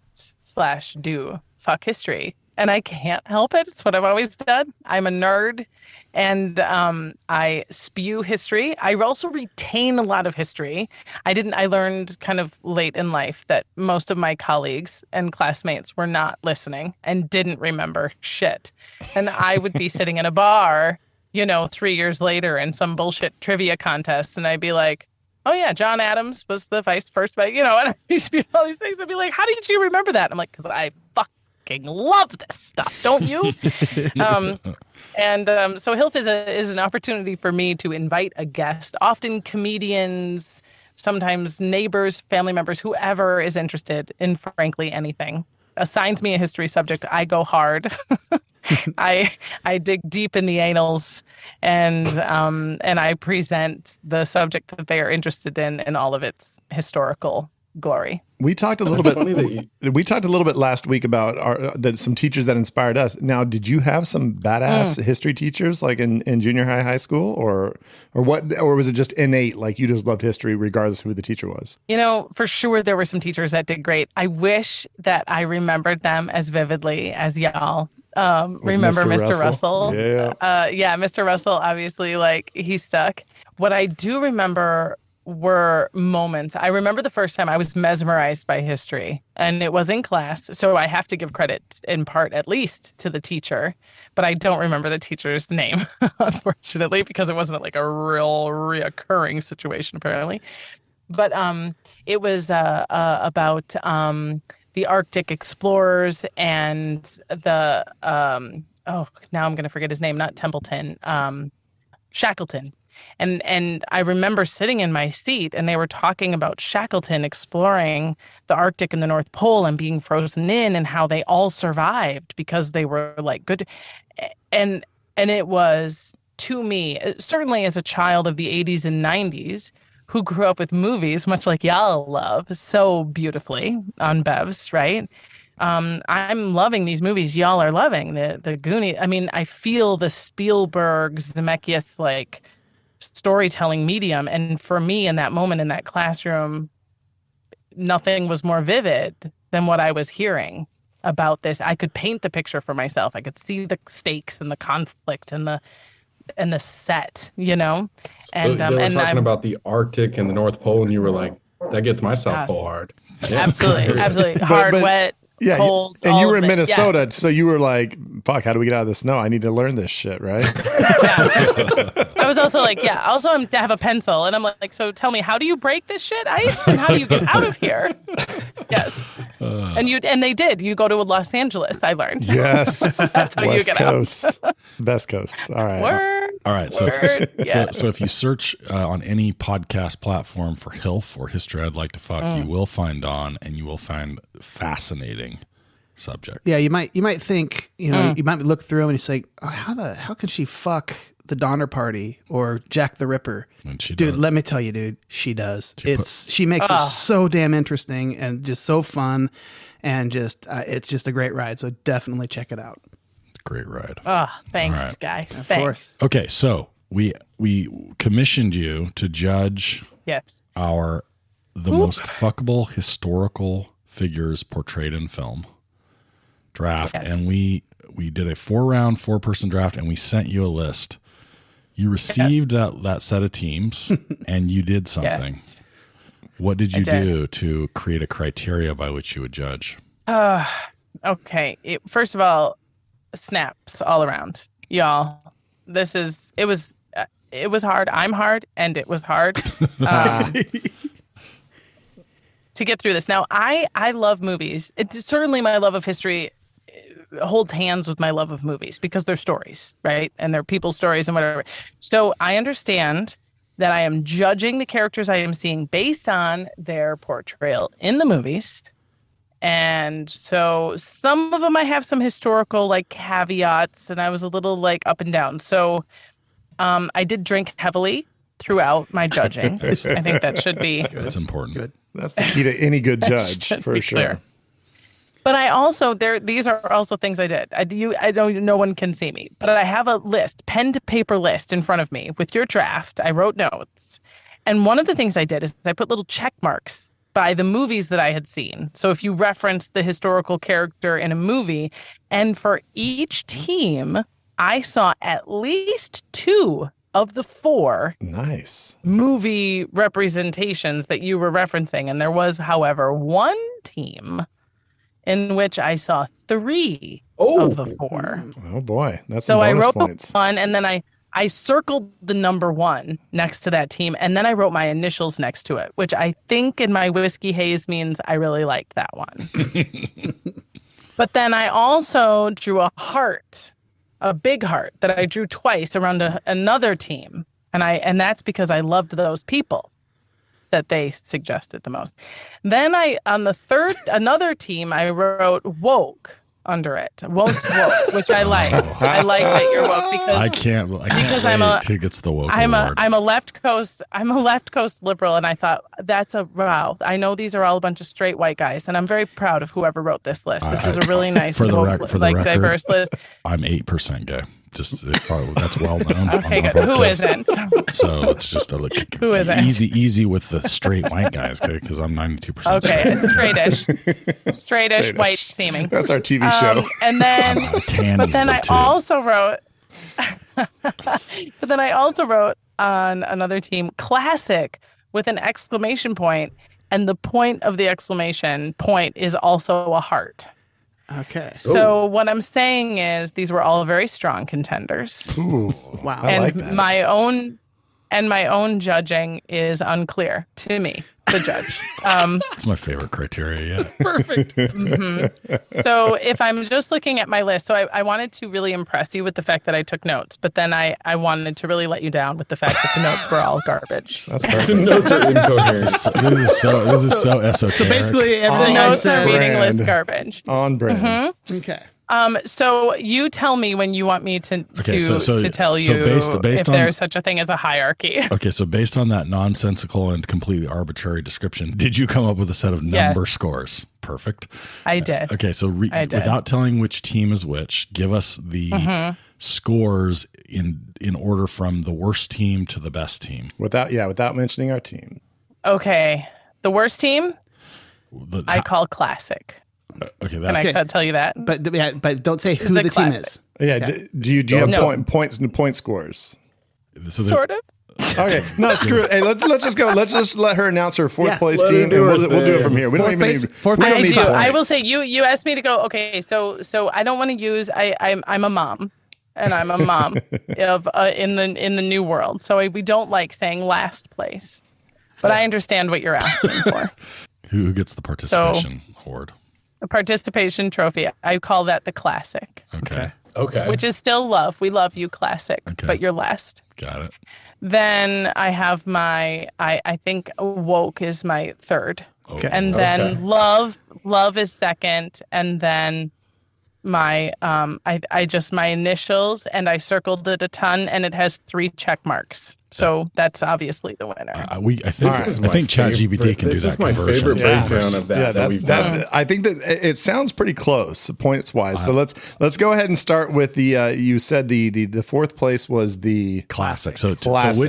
/ do fuck history. And I can't help it. It's what I've always done. I'm a nerd, and I spew history. I also retain a lot of history. I learned kind of late in life that most of my colleagues and classmates were not listening and didn't remember shit. And I would be sitting in a bar, 3 years later in some bullshit trivia contest, and I'd be like, oh yeah, John Adams was the first, and I used to be all these things. I'd be like, how did you remember that? I'm like, because I fucking love this stuff, don't you? So HILF is an opportunity for me to invite a guest, often comedians, sometimes neighbors, family members, whoever is interested in frankly anything. Assigns me a history subject, I go hard. I dig deep in the annals, and I present the subject that they are interested in all of its historical glory. We talked a little bit. We talked a little bit last week about some teachers that inspired us. Now, did you have some badass history teachers like in junior high school, or what? Or was it just innate, like you just loved history regardless of who the teacher was? You know, for sure there were some teachers that did great. I wish that I remembered them as vividly as y'all. Remember Mr. Russell? Yeah. Mr. Russell, obviously, like, he stuck. What I do remember were moments. I remember the first time I was mesmerized by history, and it was in class, so I have to give credit in part at least to the teacher, but I don't remember the teacher's name, unfortunately, because it wasn't like a real reoccurring situation apparently. But it was about the Arctic explorers and the now I'm going to forget his name, not Templeton, Shackleton. And I remember sitting in my seat, and they were talking about Shackleton exploring the Arctic and the North Pole and being frozen in, and how they all survived because they were like good. And it was, to me, certainly as a child of the 80s and 90s, who grew up with movies, much like y'all love so beautifully on Bevs, right? I'm loving these movies y'all are loving. The Goonies. I mean, I feel the Spielberg, Zemeckis, like, storytelling medium. And for me, in that moment in that classroom, nothing was more vivid than what I was hearing about this. I could paint the picture for myself. I could see the stakes and the conflict and the set, you know. And they were talking about the Arctic and the North Pole, and you were like, that gets my South Pole hard. Yeah. Absolutely. Hard, wet, yeah, cold. And you were in Minnesota, yeah. So you were like, fuck, how do we get out of the snow? I need to learn this shit, right? Yeah. I was also like, also I'm to have a pencil. And I'm like, so tell me, how do you break this shit ice? And how do you get out of here? Yes. And they did. You go to Los Angeles, I learned. Yes. That's how West you get Coast. out. Best Coast. All right. Word. All right. So if you search on any podcast platform for HILF or History I'd Like to Fuck, you will find Dawn, and you will find fascinating subject. Yeah, you might think, you might look through them and it's like, oh, how can she fuck the Donner Party or Jack the Ripper? And she dude, does. let me tell you, dude, she does. She makes it so damn interesting and just so fun, and just it's just a great ride. So definitely check it out. Great ride. Oh, thanks, right. guys. Of Thanks. course. Okay, so we commissioned you to judge the most fuckable historical figures portrayed in film draft, and we did a 4-round 4-person draft, and we sent you a list. You received that set of teams, and you did something. Yes. What did you do to create a criteria by which you would judge? Okay. First of all, snaps all around, y'all. It was hard. I'm hard, and it was hard to get through this. Now, I love movies. It's certainly my love of history holds hands with my love of movies because they're stories, right? And they're people's stories and whatever. So I understand that I am judging the characters I am seeing based on their portrayal in the movies. And so some of them I have some historical like caveats, and I was a little like up and down. So I did drink heavily throughout my judging. I think that should be. That's important. Good. That's the key to any good judge, for sure. Clear. But I also these are also things I did. I know no one can see me, but I have a list, pen to paper list in front of me with your draft. I wrote notes, and one of the things I did is I put little check marks by the movies that I had seen. So if you reference the historical character in a movie, and for each team, I saw at least 2 of the 4 movie representations that you were referencing. And there was, however, one team in which I saw 3 of the 4. Oh boy, that's so some bonus I wrote points. one, and then I circled the number 1 next to that team, and then I wrote my initials next to it, which I think in my whiskey haze means I really liked that one. But then I also drew a heart, a big heart that I drew twice around another team, and that's because I loved those people that they suggested the most. Then on the another team, I wrote woke, under it. Most woke, which I like. I like that you're woke because I can't wait till it gets the woke award. I'm a left coast liberal, and I thought wow. I know these are all a bunch of straight white guys, and I'm very proud of whoever wrote this list. This is a really nice, diverse list. I'm 8% gay. Just that's well known. Okay, good. Who isn't? So it's just who isn't? Easy with the straight white guys, okay? Because I'm 92%. Okay, straightish, white seeming. That's our TV show. And then, but then I also wrote on another team, classic with an exclamation point, and the point of the exclamation point is also a heart. Okay. So what I'm saying is these were all very strong contenders. Ooh, wow. I and like that. my own judging is unclear to me, the judge. That's my favorite criteria. Yeah. Perfect. So if I'm just looking at my list, so I wanted to really impress you with the fact that I took notes, but then I wanted to really let you down with the fact that the notes were all garbage. That's The perfect. notes are incoherent. This is so esoteric. So basically, The everything I notes are said. meaningless brand. garbage. On brand. Okay. So you tell me when you want me to tell you based if on- there's such a thing as a hierarchy. Okay, so based on that nonsensical and completely arbitrary description, did you come up with a set of number scores? Perfect. I did. Okay, so I did. without telling which team is which, give us the scores in order from the worst team to the best team. Without mentioning our team. Okay. The worst team, I call classic. Okay, Can that's I tell you that? But don't say who the the team classic. is. Yeah. Okay. Do you have No. point scores? so Sort of. Okay. No, screw it. Hey, let's just go. Let's just let her announce her fourth place Let her team, do and her we'll do it from thing. here. We don't even need. Fourth we don't place need team. I will points. say you asked me to go. Okay, so I don't want to use. I'm a mom, and I'm a mom of in the new world. So we don't like saying last place, but I understand what you're asking for. who gets the participation award? A participation trophy. I call that the classic, Okay. which is still love. We love you, classic, Okay. but you're last. Got it. Then I have I think woke is my third. Okay. And then love is second, and then my I just my initials, and I circled it a ton, and it has 3 check marks. So that's obviously the winner. I think ChatGPT can do that. This is my conversion. favorite breakdown of that. Yeah, that we've that's done. that. I think that it sounds pretty close points wise. So let's go ahead and start with the. You said the fourth place was the Classic. So classic.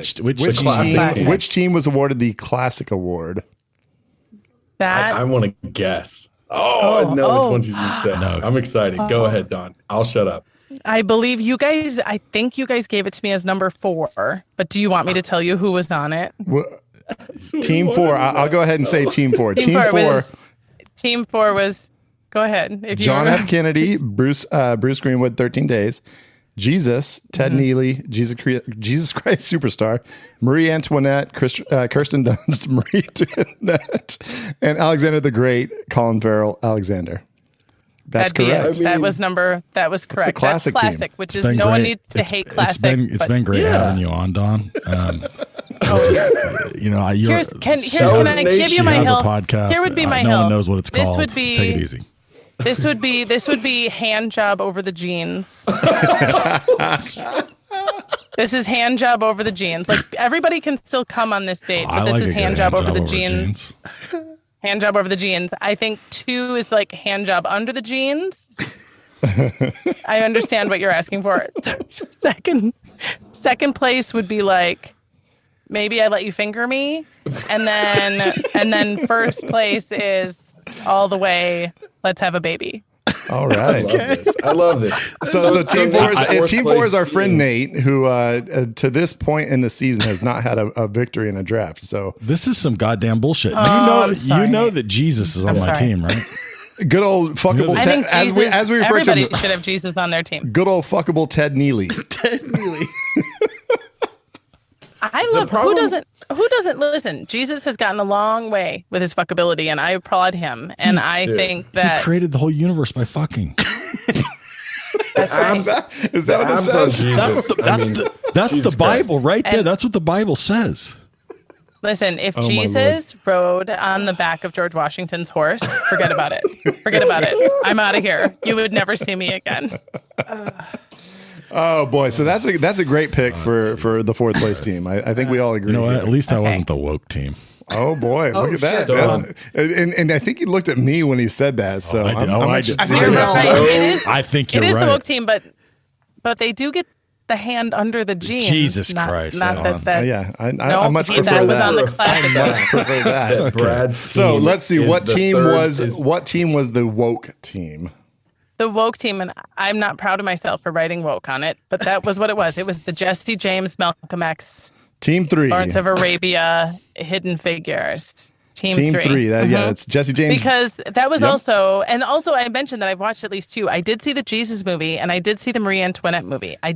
Which team was awarded the classic award? That I want to guess. I know which one she's going to say. No. I'm excited. Go ahead, Dawn. I'll shut up. I believe you guys. I think you guys gave it to me as number 4. But do you want me to tell you who was on it? Team 4. I'll go ahead and say Team 4. Team 4. Team 4 was. Go ahead. If you John remember. F. Kennedy, Bruce Greenwood, 13 Days, Jesus, Ted Neely, Jesus Christ Superstar, Marie Antoinette, Kirsten Dunst, Marie Antoinette, and Alexander the Great, Colin Farrell, Alexander. That's That'd be correct. it. That was correct. classic That's team. classic, which It's is been no one great. needs to hate classic. It's been great having you on, Dawn. Can I Can I give you she my has a help? podcast. Here would be my no help. one knows what it's This called. would be- Take it easy. This would be hand job over the jeans. This is hand job over the jeans. Like everybody can still come on this date, but I this like is a good hand job over the jeans. Hand job over the jeans. I think 2 is like hand job under the jeans. I understand what you're asking for. Second place would be like maybe I let you finger me, and then first place is all the way. Let's have a baby. All right. I love this. So Team 4 is Team our friend Nate, who to this point in the season has not had a victory in a draft. So This is some goddamn bullshit. I'm sorry, you know Nate. that Jesus is on my sorry. team, right? good old fuckable I Ted, think Jesus, as we refer to everybody him, should have Jesus on their team. good old fuckable Ted Neely. Ted Neely. I love who doesn't listen. Jesus has gotten a long way with his fuckability, and I applaud him. And I think that He created the whole universe by fucking. that's right. Is that what it Abs on says? Jesus. That's the Jesus Bible right there. And- That's what the Bible says. Listen, if Oh, my Jesus rode on the back of George Washington's horse, forget about it. Forget about it. I'm out of here. You would never see me again. Oh boy, so that's a great pick for the fourth place team. I think we all agree. You know what? here. At least I wasn't the woke team. Oh boy, look at that. Dawn. And I think he looked at me when he said that. So I did. I'm I interested did. to You're hear right. that. It is, I think it you're is right. the woke team, but they do get the hand under the jeans. Jesus not, Christ, Not Dawn. that. Yeah, I No, much he- prefer that was on that. the classic. I much prefer that. That Brad's So team let's see is what the team third was is- what team was the woke team. The woke team, and I'm not proud of myself for writing woke on it, but that was what it was. It was the Jesse James, Malcolm X, Team 3. Lawrence of Arabia, Hidden Figures. Team 3. That yeah, it's Jesse James. Because that was Yep. also I mentioned that I've watched at least 2. I did see the Jesus movie, and I did see the Marie Antoinette movie. I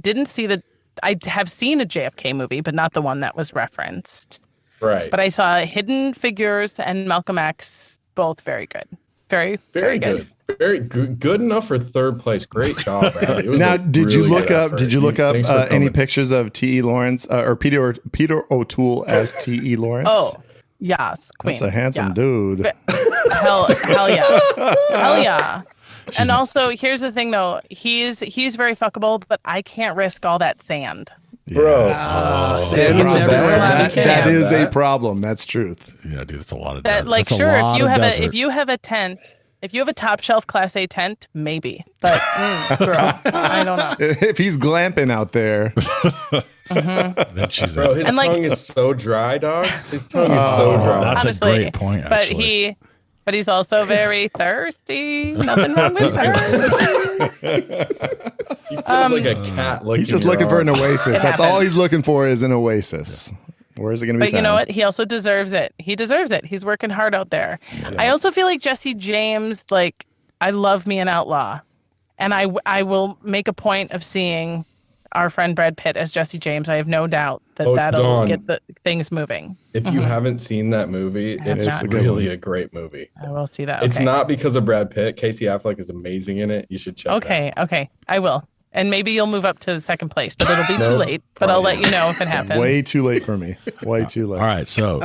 have seen a JFK movie, but not the one that was referenced. Right. But I saw Hidden Figures and Malcolm X, both very good. Very, very good. Very good. Good enough for third place. Great job, Brad. It was Now, a did you really look good up? effort. Did you look up Thanks for any coming. pictures of T.E. Lawrence or Peter O'Toole as T.E. Lawrence? Oh, yes, Queen. that's a handsome yes. dude. Hell yeah. Hell yeah. And also, here's the thing, though. He's very fuckable, but I can't risk all that sand. Bro. Sand It's everywhere. bad. That, You can't that have is a that. problem. That's truth. Yeah, dude, it's a lot of That, like, that's a sure, lot if you of have desert. if you have a tent, if you have a top shelf Class A tent, maybe. But girl, I don't know. If he's glamping out there, Then she's Bro, his And, like- tongue is so dry, dog. His tongue is so dry. that's Honestly, a great point, actually. But he's also very thirsty. Nothing wrong with thirst. He feels like a cat looking. he's just looking for an oasis. That's all he's looking for is an oasis. Where is it going to be But found? you know what? He also deserves it. He deserves it. He's working hard out there. I also feel like Jesse James, like, I love me an outlaw. And I will make a point of seeing our friend Brad Pitt as Jesse James. I have no doubt that that'll Dawn. get the things moving. If you haven't seen that movie, it's not. really a great movie. I will see that. It's Okay. not because of Brad Pitt. Casey Affleck is amazing in it. You should check it out. Okay. I will. And maybe you'll move up to second place, but it'll be too late. But I'll let you know if it happens. Way too late for me. Way too late. All right, so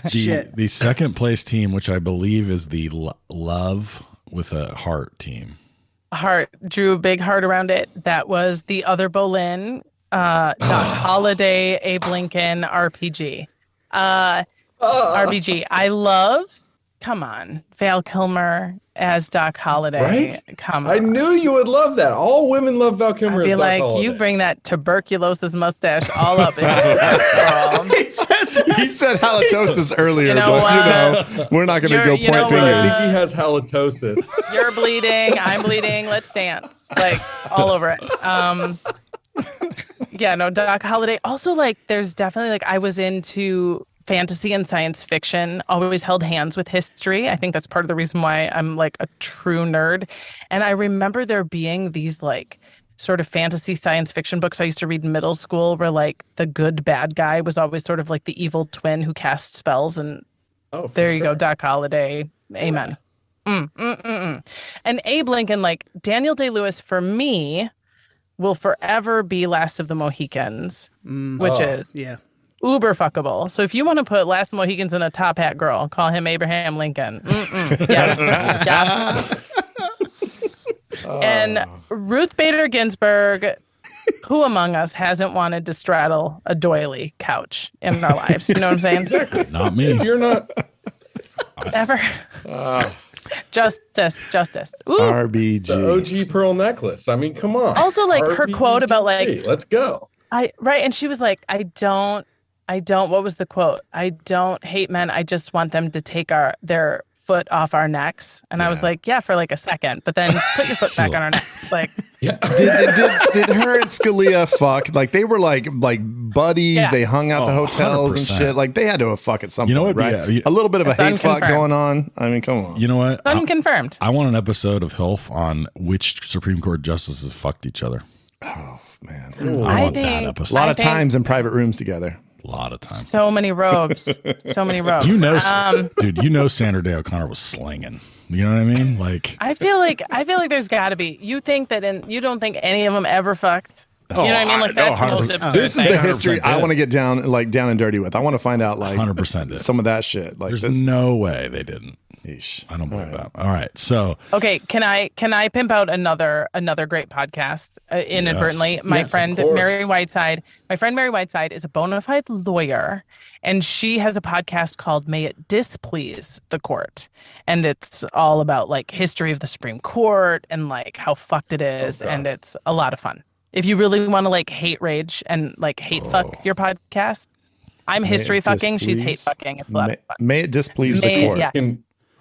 shit. the second place team, which I believe is the Love with a Heart team. Heart drew a big heart around it. That was the other Bolin, Doc Holliday, Abe Lincoln, RPG. RBG. I love, come on, Val Kilmer as Doc Holliday. Right? Come on. I knew you would love that. All women love Val Kilmer. I'd be as Doc like, Holliday. you bring that tuberculosis mustache all up in girl. He said halitosis earlier, You know but we're not going to go You know point what? I think fingers. he has halitosis. You're bleeding, I'm bleeding, let's dance. Like, all over it. Yeah, no, Doc Holliday. Also, like, there's definitely, like, I was into fantasy and science fiction, always held hands with history. I think that's part of the reason why I'm, like, a true nerd. And I remember there being these, like, sort of fantasy science fiction books I used to read in middle school where, like, the good bad guy was always sort of like the evil twin who cast spells. And Oh, for there you sure. go, Doc Holliday. Amen. And Abe Lincoln, like, Daniel Day-Lewis, for me, will forever be Last of the Mohicans, which is Yeah. uber fuckable. So if you want to put Last of the Mohicans in a top hat girl, call him Abraham Lincoln. Yes. And Ruth Bader Ginsburg, who among us hasn't wanted to straddle a doily couch in our lives? You know what I'm saying? Not me. If you're not, Ever. Justice. Ooh. RBG. the OG pearl necklace. I mean, come on. Also, like, her quote about, like, Hey, let's go. Right, and she was like, I don't, what was the quote? I don't hate men, I just want them to take their foot off our necks. And I was like, yeah, for like a second, but then put your foot back on our neck. Like, Did her and Scalia fuck? Like, they were like buddies. Yeah. They hung out the Oh, hotels and 100%. shit. Like, they had to have fucked at some You know point, what? right? Yeah, A little bit of a It's hate fuck unconfirmed. going on. I mean, come on. You know what? unconfirmed. I want an episode of HILF on which Supreme Court justices fucked each other. Man. I want that think- A episode. lot of think- times in private rooms together. A lot of time. So many robes. You know, dude, you know Sandra Day O'Connor was slinging. You know what I mean? Like, I feel like there's got to be. You think that you don't think any of them ever fucked? You know what I mean? Like that's the most absurd This is thing. the history 100% I did. want to get down and dirty with. I want to find out 100% did. some of that shit. Like There's no way they didn't. Yeesh. I don't believe that. All right. So Okay, can I pimp out another great podcast inadvertently? Yes. My Yes, friend of course. Mary Whiteside. My friend Mary Whiteside is a bona fide lawyer, and she has a podcast called "May It Displease the Court," and it's all about like history of the Supreme Court and like how fucked it is, God. and it's a lot of fun. If you really want to like hate rage and like hate fuck your podcasts, I'm history it fucking. She's displease- hate fucking. It's a lot of fun. May it displease the May- court. yeah.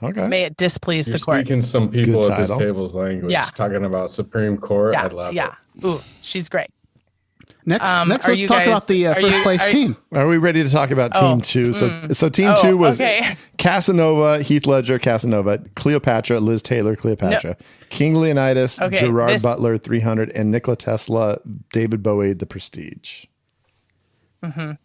Okay. May it displease You're the court. speaking some people Good at this title. table's language, Yeah. talking about Supreme Court. Yeah, I love yeah. it. Ooh, she's great. Next, Are let's you talk guys- about the are first you- place are you- team. Are we ready to talk about Team 2? So Team 2 was okay. Casanova, Heath Ledger, Casanova, Cleopatra, Liz Taylor, Cleopatra, King Leonidas, Okay, Gerard this- Butler, 300, and Nikola Tesla, David Bowie, The Prestige.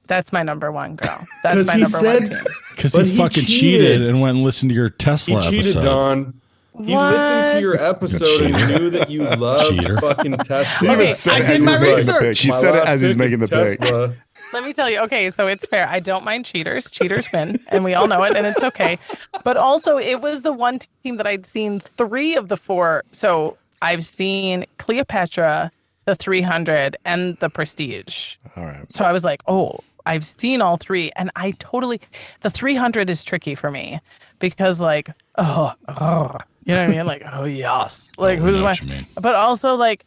That's my number one, girl. That's my number one team. because But he he fucking cheated. cheated and went and listened to your He Tesla cheated, episode. Don. He listened to your episode and knew that you loved Cheater. fucking Tesla. He even Okay, said I it did as he my was making the research. pick. He My said it last as he's pick making the is pick. Tesla. Let me tell you. Okay, so it's fair. I don't mind cheaters. Cheaters win, and we all know it, and it's okay. But also, it was the one team that I'd seen 3 of the 4. So I've seen Cleopatra, the 300, and the Prestige. All right. So I was like, oh, I've seen all 3, and the 300 is tricky for me because like, you know what I mean? Like, oh yes, like Oh, we who's know my? what you mean. But also like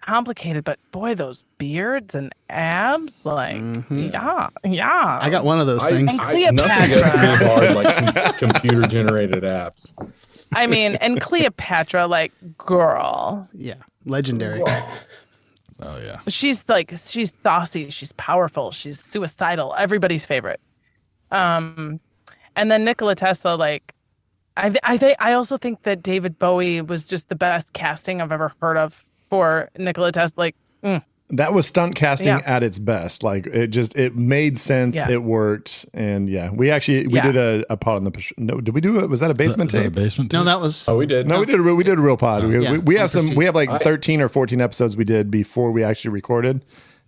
complicated. But boy, those beards and abs, like, yeah. I got one of those things. And Nothing gets Cleopatra. me hard like computer generated apps. I mean, and Cleopatra, like, girl, Yeah, legendary. Oh yeah. she's saucy, she's powerful, she's suicidal, everybody's favorite. And then Nikola Tesla, like, I also think that David Bowie was just the best casting I've ever heard of for Nikola Tesla. Like, That was stunt casting Yeah. at its best. Like it made sense. Yeah. It worked. And yeah, we Yeah. did a pod on the, no, did we do it? Was that a basement Is that a tape? basement No, tape? that was Oh, we did. No, we did a real pod. yeah. We have Proceed. we have like I- 13 or 14 episodes we did before we actually recorded.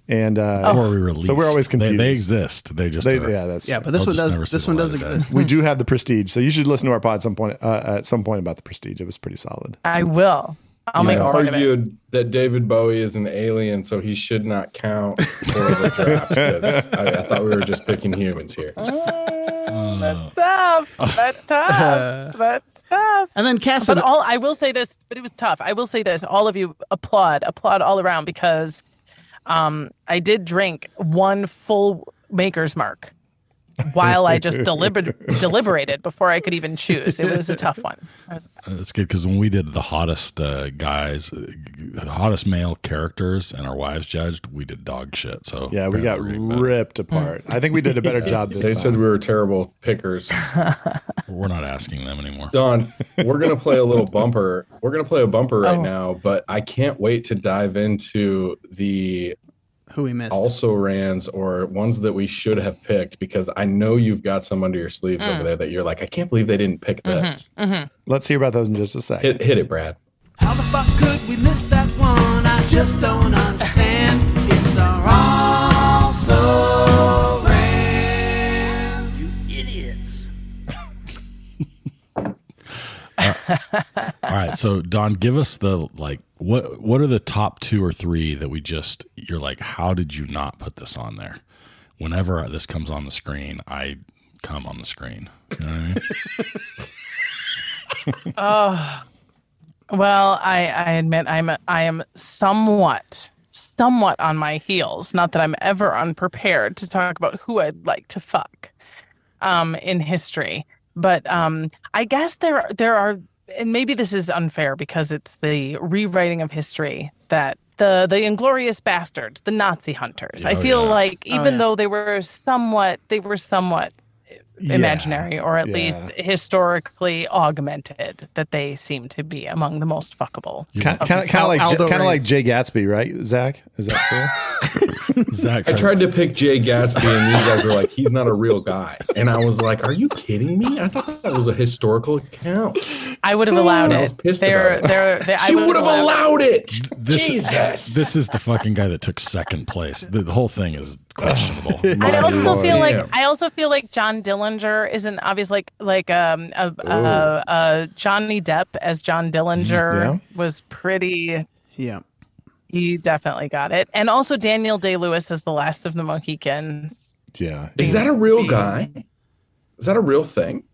And Before we released. so we're always confused. They exist. They just are. yeah, that's yeah, true. but this I'll one just does. never see This the one light does of day. exist. We do have the Prestige, so you should listen to our pod at some point about the Prestige. It was pretty solid. I will. I'll You make a point of it. argued that David Bowie is an alien, so he should not count for the draft. 'cause I thought we were just picking humans here. That's tough. That's tough. That's tough. And then But Casanova. I will say this, but it was tough. I will say this. All of you applaud all around because I did drink one full Maker's Mark while I just deliberated before I could even choose. It was a tough one. It's good because when we did the hottest hottest male characters and our wives judged, we did dog shit. So Yeah, we got apparently we're getting ripped apart. I think we did a better job this They time. said we were terrible pickers. better. We're not asking them anymore. Don, we're gonna play a little bumper. We're gonna play a bumper right Oh. now, but I can't wait to dive into the Who we missed? also rans or ones that we should have picked because I know you've got some under your sleeves over there that you're like, I can't believe they didn't pick this. Let's hear about those in just a second. Hit it, Brad. How the fuck could we miss that one? I just don't understand. It's our also ran. You idiots. All right, so Don, give us the what are the top 2 or 3 that you're like, how did you not put this on there? Whenever this comes on the screen, I come on the screen. You know what I mean? Well, I admit I am somewhat on my heels. Not that I'm ever unprepared to talk about who I'd like to fuck in history. But I guess there are, and maybe this is unfair because it's the rewriting of history that the Inglorious Bastards, the Nazi hunters. I feel like even though they were somewhat imaginary or at least historically augmented, that they seem to be among the most fuckable. Kind of like Aldo Jay Reyes. Gatsby, right, Zach? Is that fair? Zach, I tried to pick Jay Gatsby, and you guys were like, he's not a real guy. And I was like, are you kidding me? I thought that was a historical account. I would have allowed I was it. pissed about it. She would have allowed it. Jesus. This is the fucking guy that took second place. The whole thing is questionable. I also feel Damn. like John Dillinger is an obvious Johnny Depp as John Dillinger was pretty. Yeah. He definitely got it. And also Daniel Day-Lewis as the last of the Mohicans. Yeah. Is that a real guy? Is that a real thing?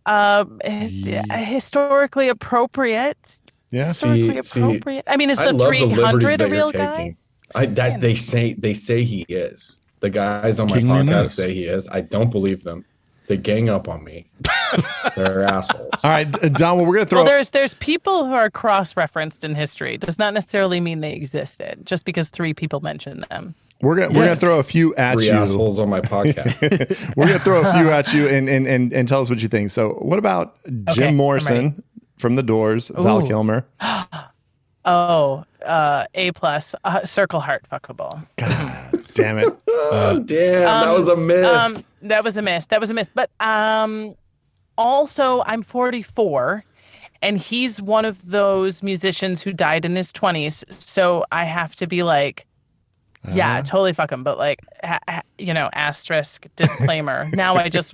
Historically appropriate. Yeah. Historically appropriate. I mean, is the 300 a real guy? They say he is. The guys on my Kingly podcast nice. say he is. I don't believe them. They gang up on me. They're assholes. All right, Don. Well, we're gonna throw. Well, there's people who are cross-referenced in history. It does not necessarily mean they existed just because 3 people mention them. We're gonna throw a few at 3 you. assholes on my podcast. We're gonna throw a few at you and tell us what you think. So, what about Jim Morrison from The Doors, Val Kilmer? A+, circle heart fuckable. God damn it! Damn, that was a miss. That was a miss. But also, I'm 44, and he's one of those musicians who died in his 20s. So I have to be like, yeah, totally fuck him. But like, asterisk disclaimer. now I just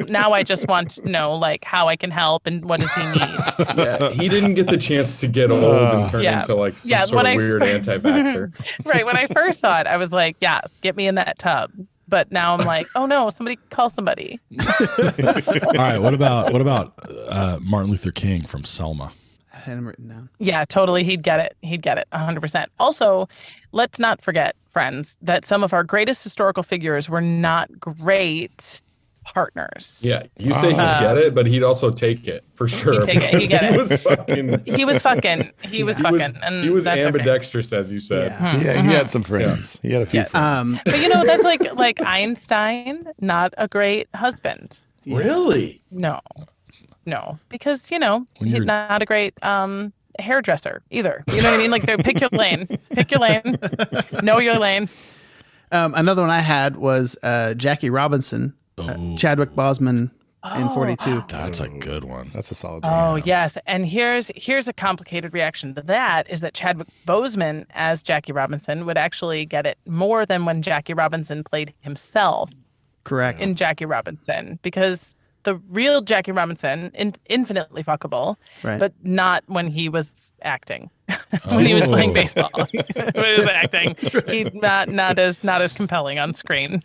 want to know like how I can help and what does he need. Yeah, he didn't get the chance to get old and turn into like some sort of weird anti-vaxxer. Right. When I first saw it, I was like, yes, get me in that tub. But now I'm like, oh no, somebody call somebody. All right. What about Martin Luther King from Selma? I had him written down. Yeah, totally. He'd get it. 100%. Also, let's not forget, friends, that some of our greatest historical figures were not great partners. Yeah, you say he'd get it, but he'd also take it for sure. He'd take it. He'd get it. He was fucking. He was fucking. And he was that's ambidextrous, as you said. Yeah, he had some friends. He had a few friends. But that's like Einstein, not a great husband. Really? No, because he's not a great hairdresser either. You know what I mean? Like, pick your lane. Know your lane. Another one I had was Jackie Robinson, Chadwick Boseman in 42. That's a good one. That's a solid. Oh yes, and here's a complicated reaction to that is that Chadwick Boseman as Jackie Robinson would actually get it more than when Jackie Robinson played himself. Correct. In Jackie Robinson, because the real Jackie Robinson, infinitely fuckable, right, but not when he was acting. When he was playing baseball, when he was acting, he's not as compelling on screen.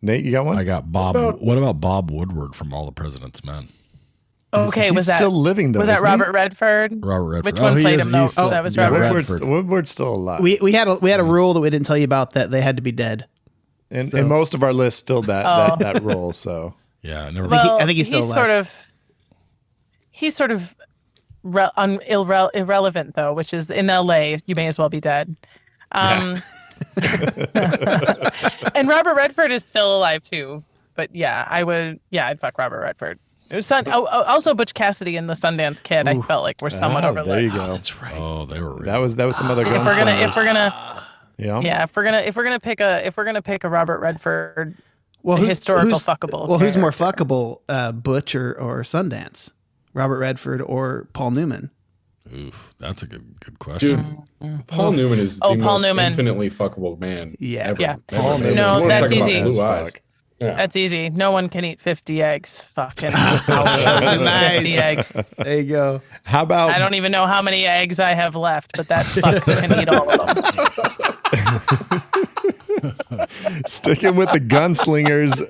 Nate, you got one? I got Bob. What about Bob Woodward from All the President's Men? Okay, he's was that still living though? Was that Robert Redford? Robert Redford. Which one played him? That was Robert Redford. Woodward's still alive. We had a rule that we didn't tell you about that they had to be dead. And most of our lists filled that role. So yeah, I never. Well, I think he's still alive. He's sort of irrelevant though, which is in LA. You may as well be dead. And Robert Redford is still alive too. But yeah, I'd fuck Robert Redford. It was also Butch Cassidy and the Sundance Kid. I felt like were somewhat overlooked. There you go. That's right. Oh, they were. That was some other. If we're gonna if we're gonna pick a Robert Redford, historical fuckable. Well, who's more fuckable, Butch or Sundance? Robert Redford or Paul Newman? Oof, that's a good question. Dude, Paul Newman is the most Newman. infinitely fuckable man. Yeah, ever. Yeah. Paul Newman. No, that's easy. Blue eyes. Yeah. That's easy. No one can eat 50 eggs. Fucking nice. 50 eggs. There you go. How about? I don't even know how many eggs I have left, but that fuck can eat all of them. Sticking with the gunslingers,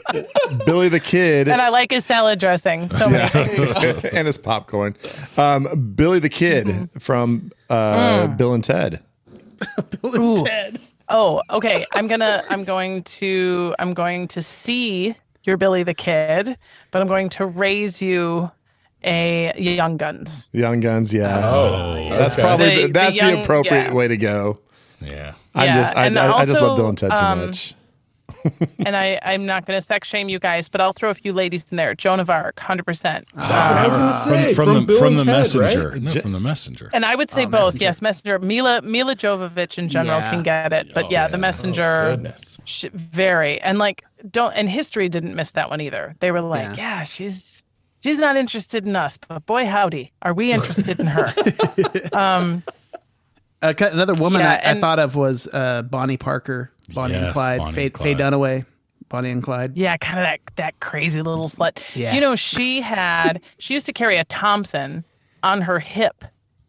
Billy the Kid. And I like his salad dressing. So many things. And his popcorn. Billy the Kid from Bill and Ted. Bill and Ted. Oh, okay. I'm going to see your Billy the Kid, but I'm going to raise you a Young Guns. Young Guns, yeah. Oh, that's probably the appropriate way to go. Yeah. I just love Bill and Ted too much. And I'm not going to sex shame you guys, but I'll throw a few ladies in there. Joan of Arc, 100%. That's what I was going to say. From Bill the and Ted, messenger. right? No, from the messenger. And I would say both. Messenger. Yes, Messenger. Mila Jovovich in general Yeah. can get it, but the Messenger, Goodness. very. And like, and History didn't miss that one either. They were like, yeah, she's not interested in us, but boy howdy, are we interested in her? Another woman Yeah, I and- thought of was Bonnie Parker, Bonnie and Yes, Clyde, Bonnie Faye, and Clyde. Faye Dunaway, Bonnie and Clyde. Yeah, kind of that crazy little slut. Yeah. Do you know she used to carry a Thompson on her hip,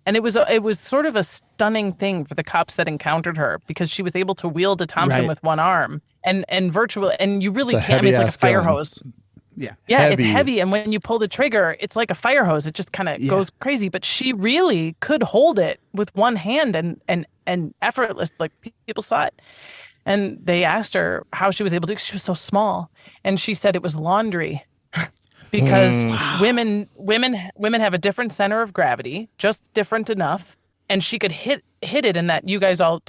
and it was sort of a stunning thing for the cops that encountered her because she was able to wield a Thompson Right. with one arm and you really It's a can't. I mean, it's like a heavy-ass fire gun. hose. Yeah. Yeah, Heavy. it's heavy, and when you pull the trigger, it's like a fire hose. It just kind of goes crazy. But she really could hold it with one hand and effortless. Like people saw it, and they asked her how she was able to. She was so small, and she said it was laundry, because women have a different center of gravity, just different enough, and she could hit it in that. You guys all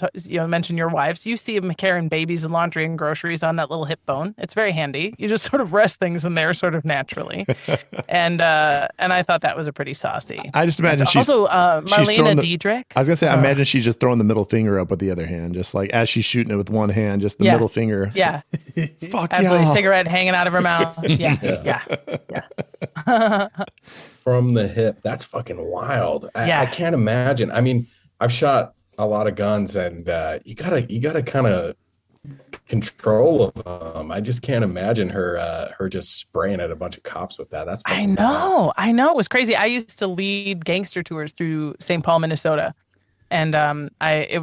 mentioned your wives. You see them carrying babies and laundry and groceries on that little hip bone. It's very handy. You just sort of rest things in there sort of naturally. and I thought that was a pretty saucy. I just imagine she's Also, she's throwing Marlena the- Diedrich. I was gonna say, I imagine she's just throwing the middle finger up with the other hand, just like as she's shooting it with one hand, just the Yeah. middle finger. Yeah, Fuck absolutely. yeah. Cigarette hanging out of her mouth. Yeah. From the hip. That's fucking wild. Yeah. I can't imagine. I mean, I've shot a lot of guns, and you gotta kind of control of them. I just can't imagine her just spraying at a bunch of cops with that. That's I fucking know. It was crazy. I used to lead gangster tours through St. Paul, Minnesota. And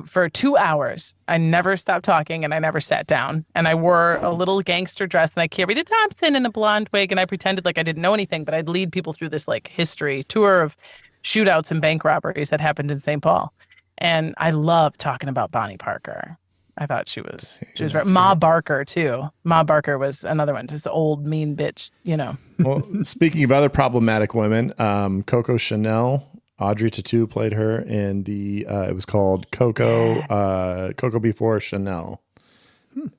for 2 hours, I never stopped talking and I never sat down. And I wore a little gangster dress and I carried a Thompson and a blonde wig and I pretended like I didn't know anything, but I'd lead people through this like history tour of shootouts and bank robberies that happened in St. Paul. And I loved talking about Bonnie Parker. I thought she was right. Ma Barker too. Ma Barker was another one, just old mean bitch, Well, speaking of other problematic women, Coco Chanel, Audrey Tautou played her in the. It was called Coco. Coco before Chanel.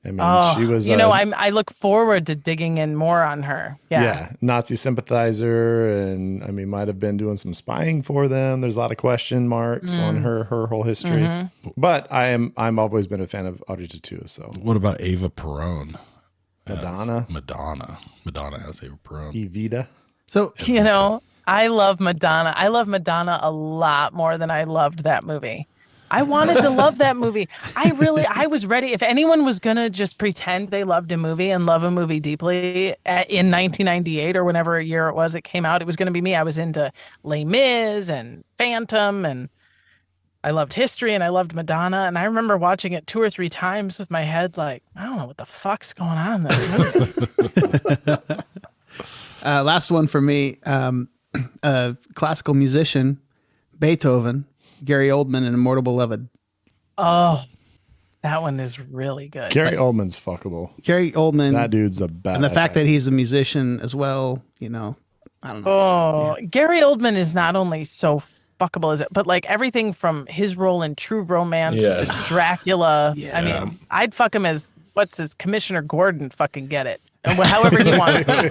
I mean, she was. I look forward to digging in more on her. Yeah. Nazi sympathizer, and I mean, might have been doing some spying for them. There's a lot of question marks on her whole history. But I've always been a fan of Audrey Tautou. So What about Ava Perón? Madonna, Madonna as Ava Perón. Evita. So I love Madonna. I love Madonna a lot more than I loved that movie. I wanted to love that movie. I was ready. If anyone was going to just pretend they loved a movie and love a movie deeply in 1998 or whenever year it was it came out, it was going to be me. I was into Les Mis and Phantom, and I loved History, and I loved Madonna. And I remember watching it 2 or 3 times with my head like, I don't know what the fuck's going on in this movie. last one for me, classical musician, Beethoven, Gary Oldman, and Immortal Beloved. Oh, that one is really good. Gary Oldman's fuckable. Gary Oldman, That dude's a badass. and the fact that he's a musician as well, I don't know. Oh, Gary Oldman is not only so fuckable as it, but like everything from his role in True Romance Yes. to Dracula. Yeah. I mean, I'd fuck him as Commissioner Gordon. Fucking get it, and however he wants me.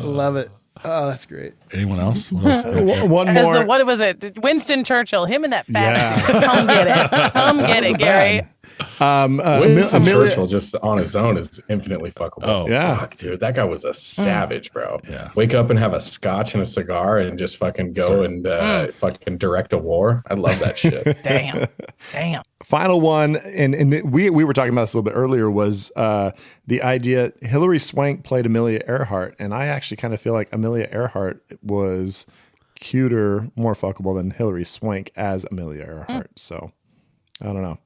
Love it. Oh, that's great. Anyone else? What else? one As more. what was it? Winston Churchill. Him and that fat. Yeah. Come get it. Come get it, Gary. Winston Amelia- Churchill just on his own is infinitely fuckable. Oh. Yeah. Fuck, dude, that guy was a savage, bro. Yeah. Wake up and have a scotch and a cigar and just fucking go and fucking direct a war. I love that shit. Damn. Final one, and we were talking about this a little bit earlier, was the idea Hilary Swank played Amelia Earhart, and I actually kind of feel like Amelia Earhart was cuter, more fuckable than Hilary Swank as Amelia Earhart. So I don't know.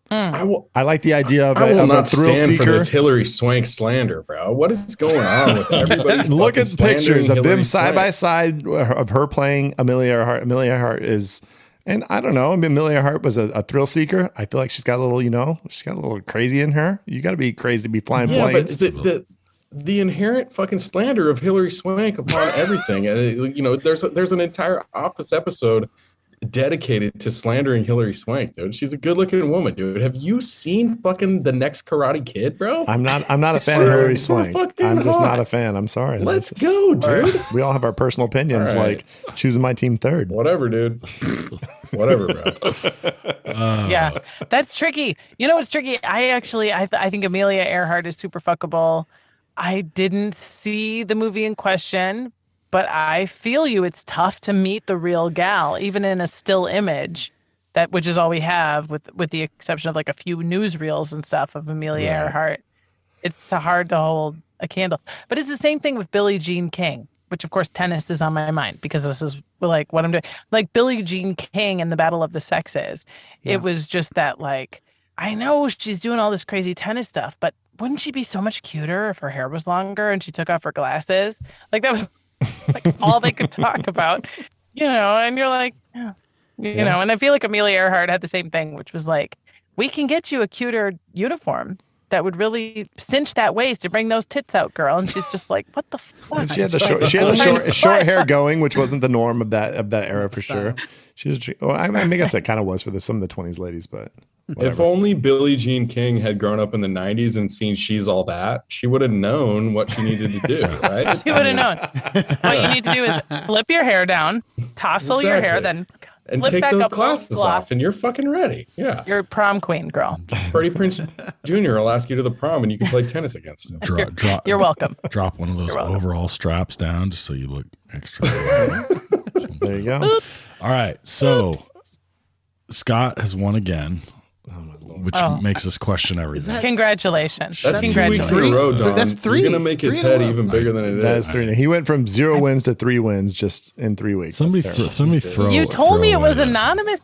I like the idea of I will a not thrill stand for seeker. this Hilary Swank slander, bro. What is going on with everybody? Look at fucking slandering pictures of them Hilary side by Swank? side of her playing Amelia Earhart. Amelia Earhart is, and I don't know. I mean, Amelia Earhart was a thrill seeker. I feel like she's got a little, she's got a little crazy in her. You got to be crazy to be flying Yeah, planes. but the inherent fucking slander of Hilary Swank upon everything. There's an entire Office episode dedicated to slandering Hillary Swank, dude. She's a good-looking woman, dude. Have you seen fucking The Next Karate Kid, bro? I'm not a fan of Hillary Swank. I'm just not a fan. I'm sorry. Let's go, dude. We all have our personal opinions, like choosing my team third. Whatever, dude. Whatever, bro. Yeah, that's tricky. You know what's tricky? I think Amelia Earhart is super fuckable. I didn't see the movie in question, but I feel you. It's tough to meet the real gal, even in a still image, which is all we have, with the exception of like a few newsreels and stuff of Amelia Earhart. It's hard to hold a candle. But it's the same thing with Billie Jean King, which of course tennis is on my mind because this is like what I'm doing. Like Billie Jean King in the Battle of the Sexes. Yeah. It was just that, like, I know she's doing all this crazy tennis stuff, but wouldn't she be so much cuter if her hair was longer and she took off her glasses? Like that was like all they could talk about, and you're like, you know, and I feel like Amelia Earhart had the same thing, which was like, we can get you a cuter uniform that would really cinch that waist to bring those tits out, girl. And she's just like, what the fuck? She had the short hair going, which wasn't the norm of that era for sure. I guess that kind of was for some of the 20s ladies, but whatever. If only Billie Jean King had grown up in the 90s and seen She's All That, she would have known what she needed to do, right? She would have known. What you need to do is flip your hair down, tousle your hair, then and flip take back those up glasses off, and you're fucking ready. Yeah. You're prom queen, girl. Freddie Prinze Jr. will ask you to the prom, and you can play tennis against him. You're welcome. Drop one of those overall straps down just so you look extra. There you go. Oops. All right. So Scott has won again, which makes us question everything. Congratulations. That's 2 weeks in a row, Dawn. That's 3. You're going to make his head even bigger than it is. That is 3. He went from 0 wins to 3 wins just in 3 weeks. Somebody throw. You told me it was away. anonymous.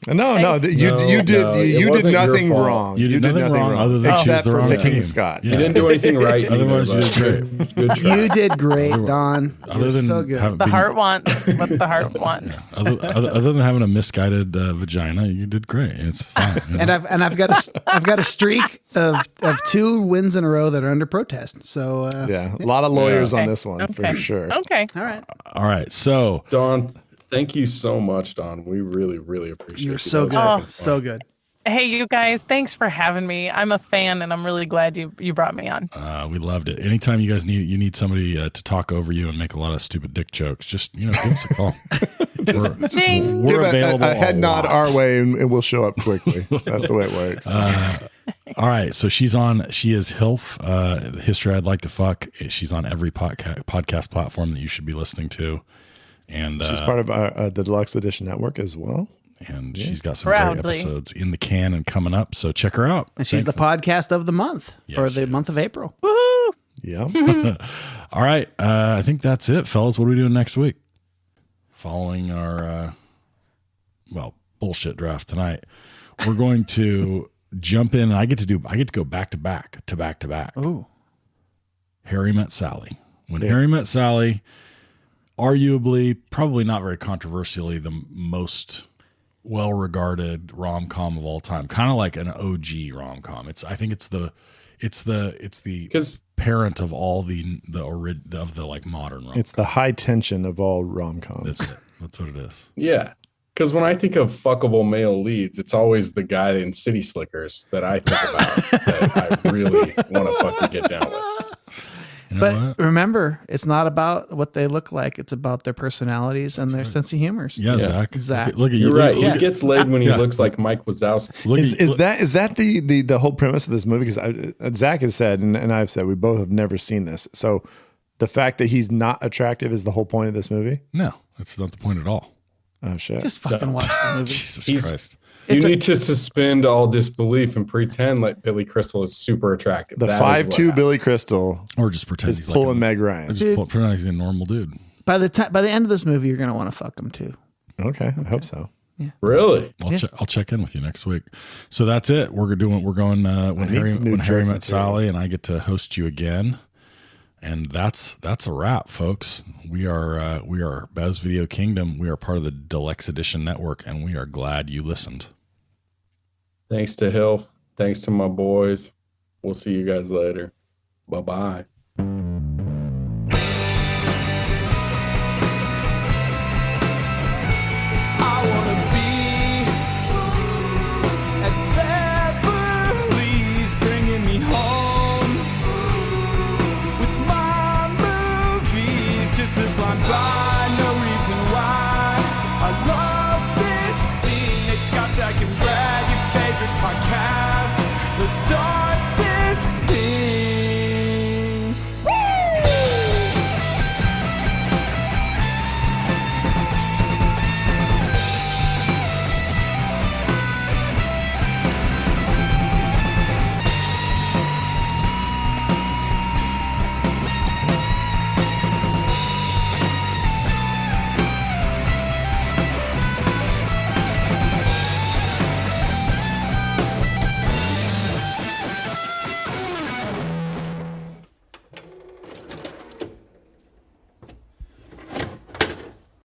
No, you did nothing wrong. You did nothing wrong other than choose the wrong picking team. Scott. You didn't do anything right. Otherwise, you did great. Good try. You did great, Dawn. Other than so good. The heart wants what the heart wants. Other than having a misguided vagina, you did great. It's fine. And I've got a streak of 2 wins in a row that are under protest. So a lot of lawyers on this one for sure. Okay. All right. So Dawn, thank you so much, Dawn. We really, really appreciate it. You're so good. So good. Hey, you guys, thanks for having me. I'm a fan, and I'm really glad you brought me on. We loved it. Anytime you guys need somebody to talk over you and make a lot of stupid dick jokes, just give us a call. We're available. A head nod our way, and we'll show up quickly. That's the way it works. All right, so she is HILF, History I'd Like to Fuck. She's on every podcast platform that you should be listening to. And she's part of the Deluxe Edition Network as well. And she's got some great episodes in the can and coming up. So check her out. And she's the podcast of the month for the month of April. Woohoo! Yeah. All right. I think that's it, fellas. What are we doing next week? Following our, bullshit draft tonight, we're going to jump in. And I get to go back to back. Ooh. Harry Met Sally. When Harry Met Sally, arguably, probably not very controversially, the most well-regarded rom-com of all time, kind of like an OG rom-com. I think it's the parent of all the like modern rom-com. It's the high tension of all rom-coms. That's it. That's what it is. Yeah. Because when I think of fuckable male leads, it's always the guy in City Slickers that I think about that I really want to fucking get down with. But remember, it's not about what they look like. It's about their personalities and their sense of humor. Yeah, Zach. Look at you. You're right. He gets laid when he looks like Mike Wazowski. Is that the whole premise of this movie? Because Zach has said, and I've said, we both have never seen this. So the fact that he's not attractive is the whole point of this movie? No, that's not the point at all. Oh, shit. Just fucking watch the movie. Jesus Christ. You need to suspend all disbelief and pretend like Billy Crystal is super attractive. The 5'2" Billy Crystal, or just pretend he's pulling Meg Ryan. Just pretend he's a normal dude. By the end of this movie, you're gonna want to fuck him too. Okay, I hope so. Yeah. Really? I'll check in with you next week. So that's it. We're going when Harry Met Sally, and I get to host you again. And that's a wrap, folks. We are Bev's Video Kingdom. We are part of the Deluxe Edition Network, and we are glad you listened. Thanks to HILF. Thanks to my boys. We'll see you guys later. Bye-bye.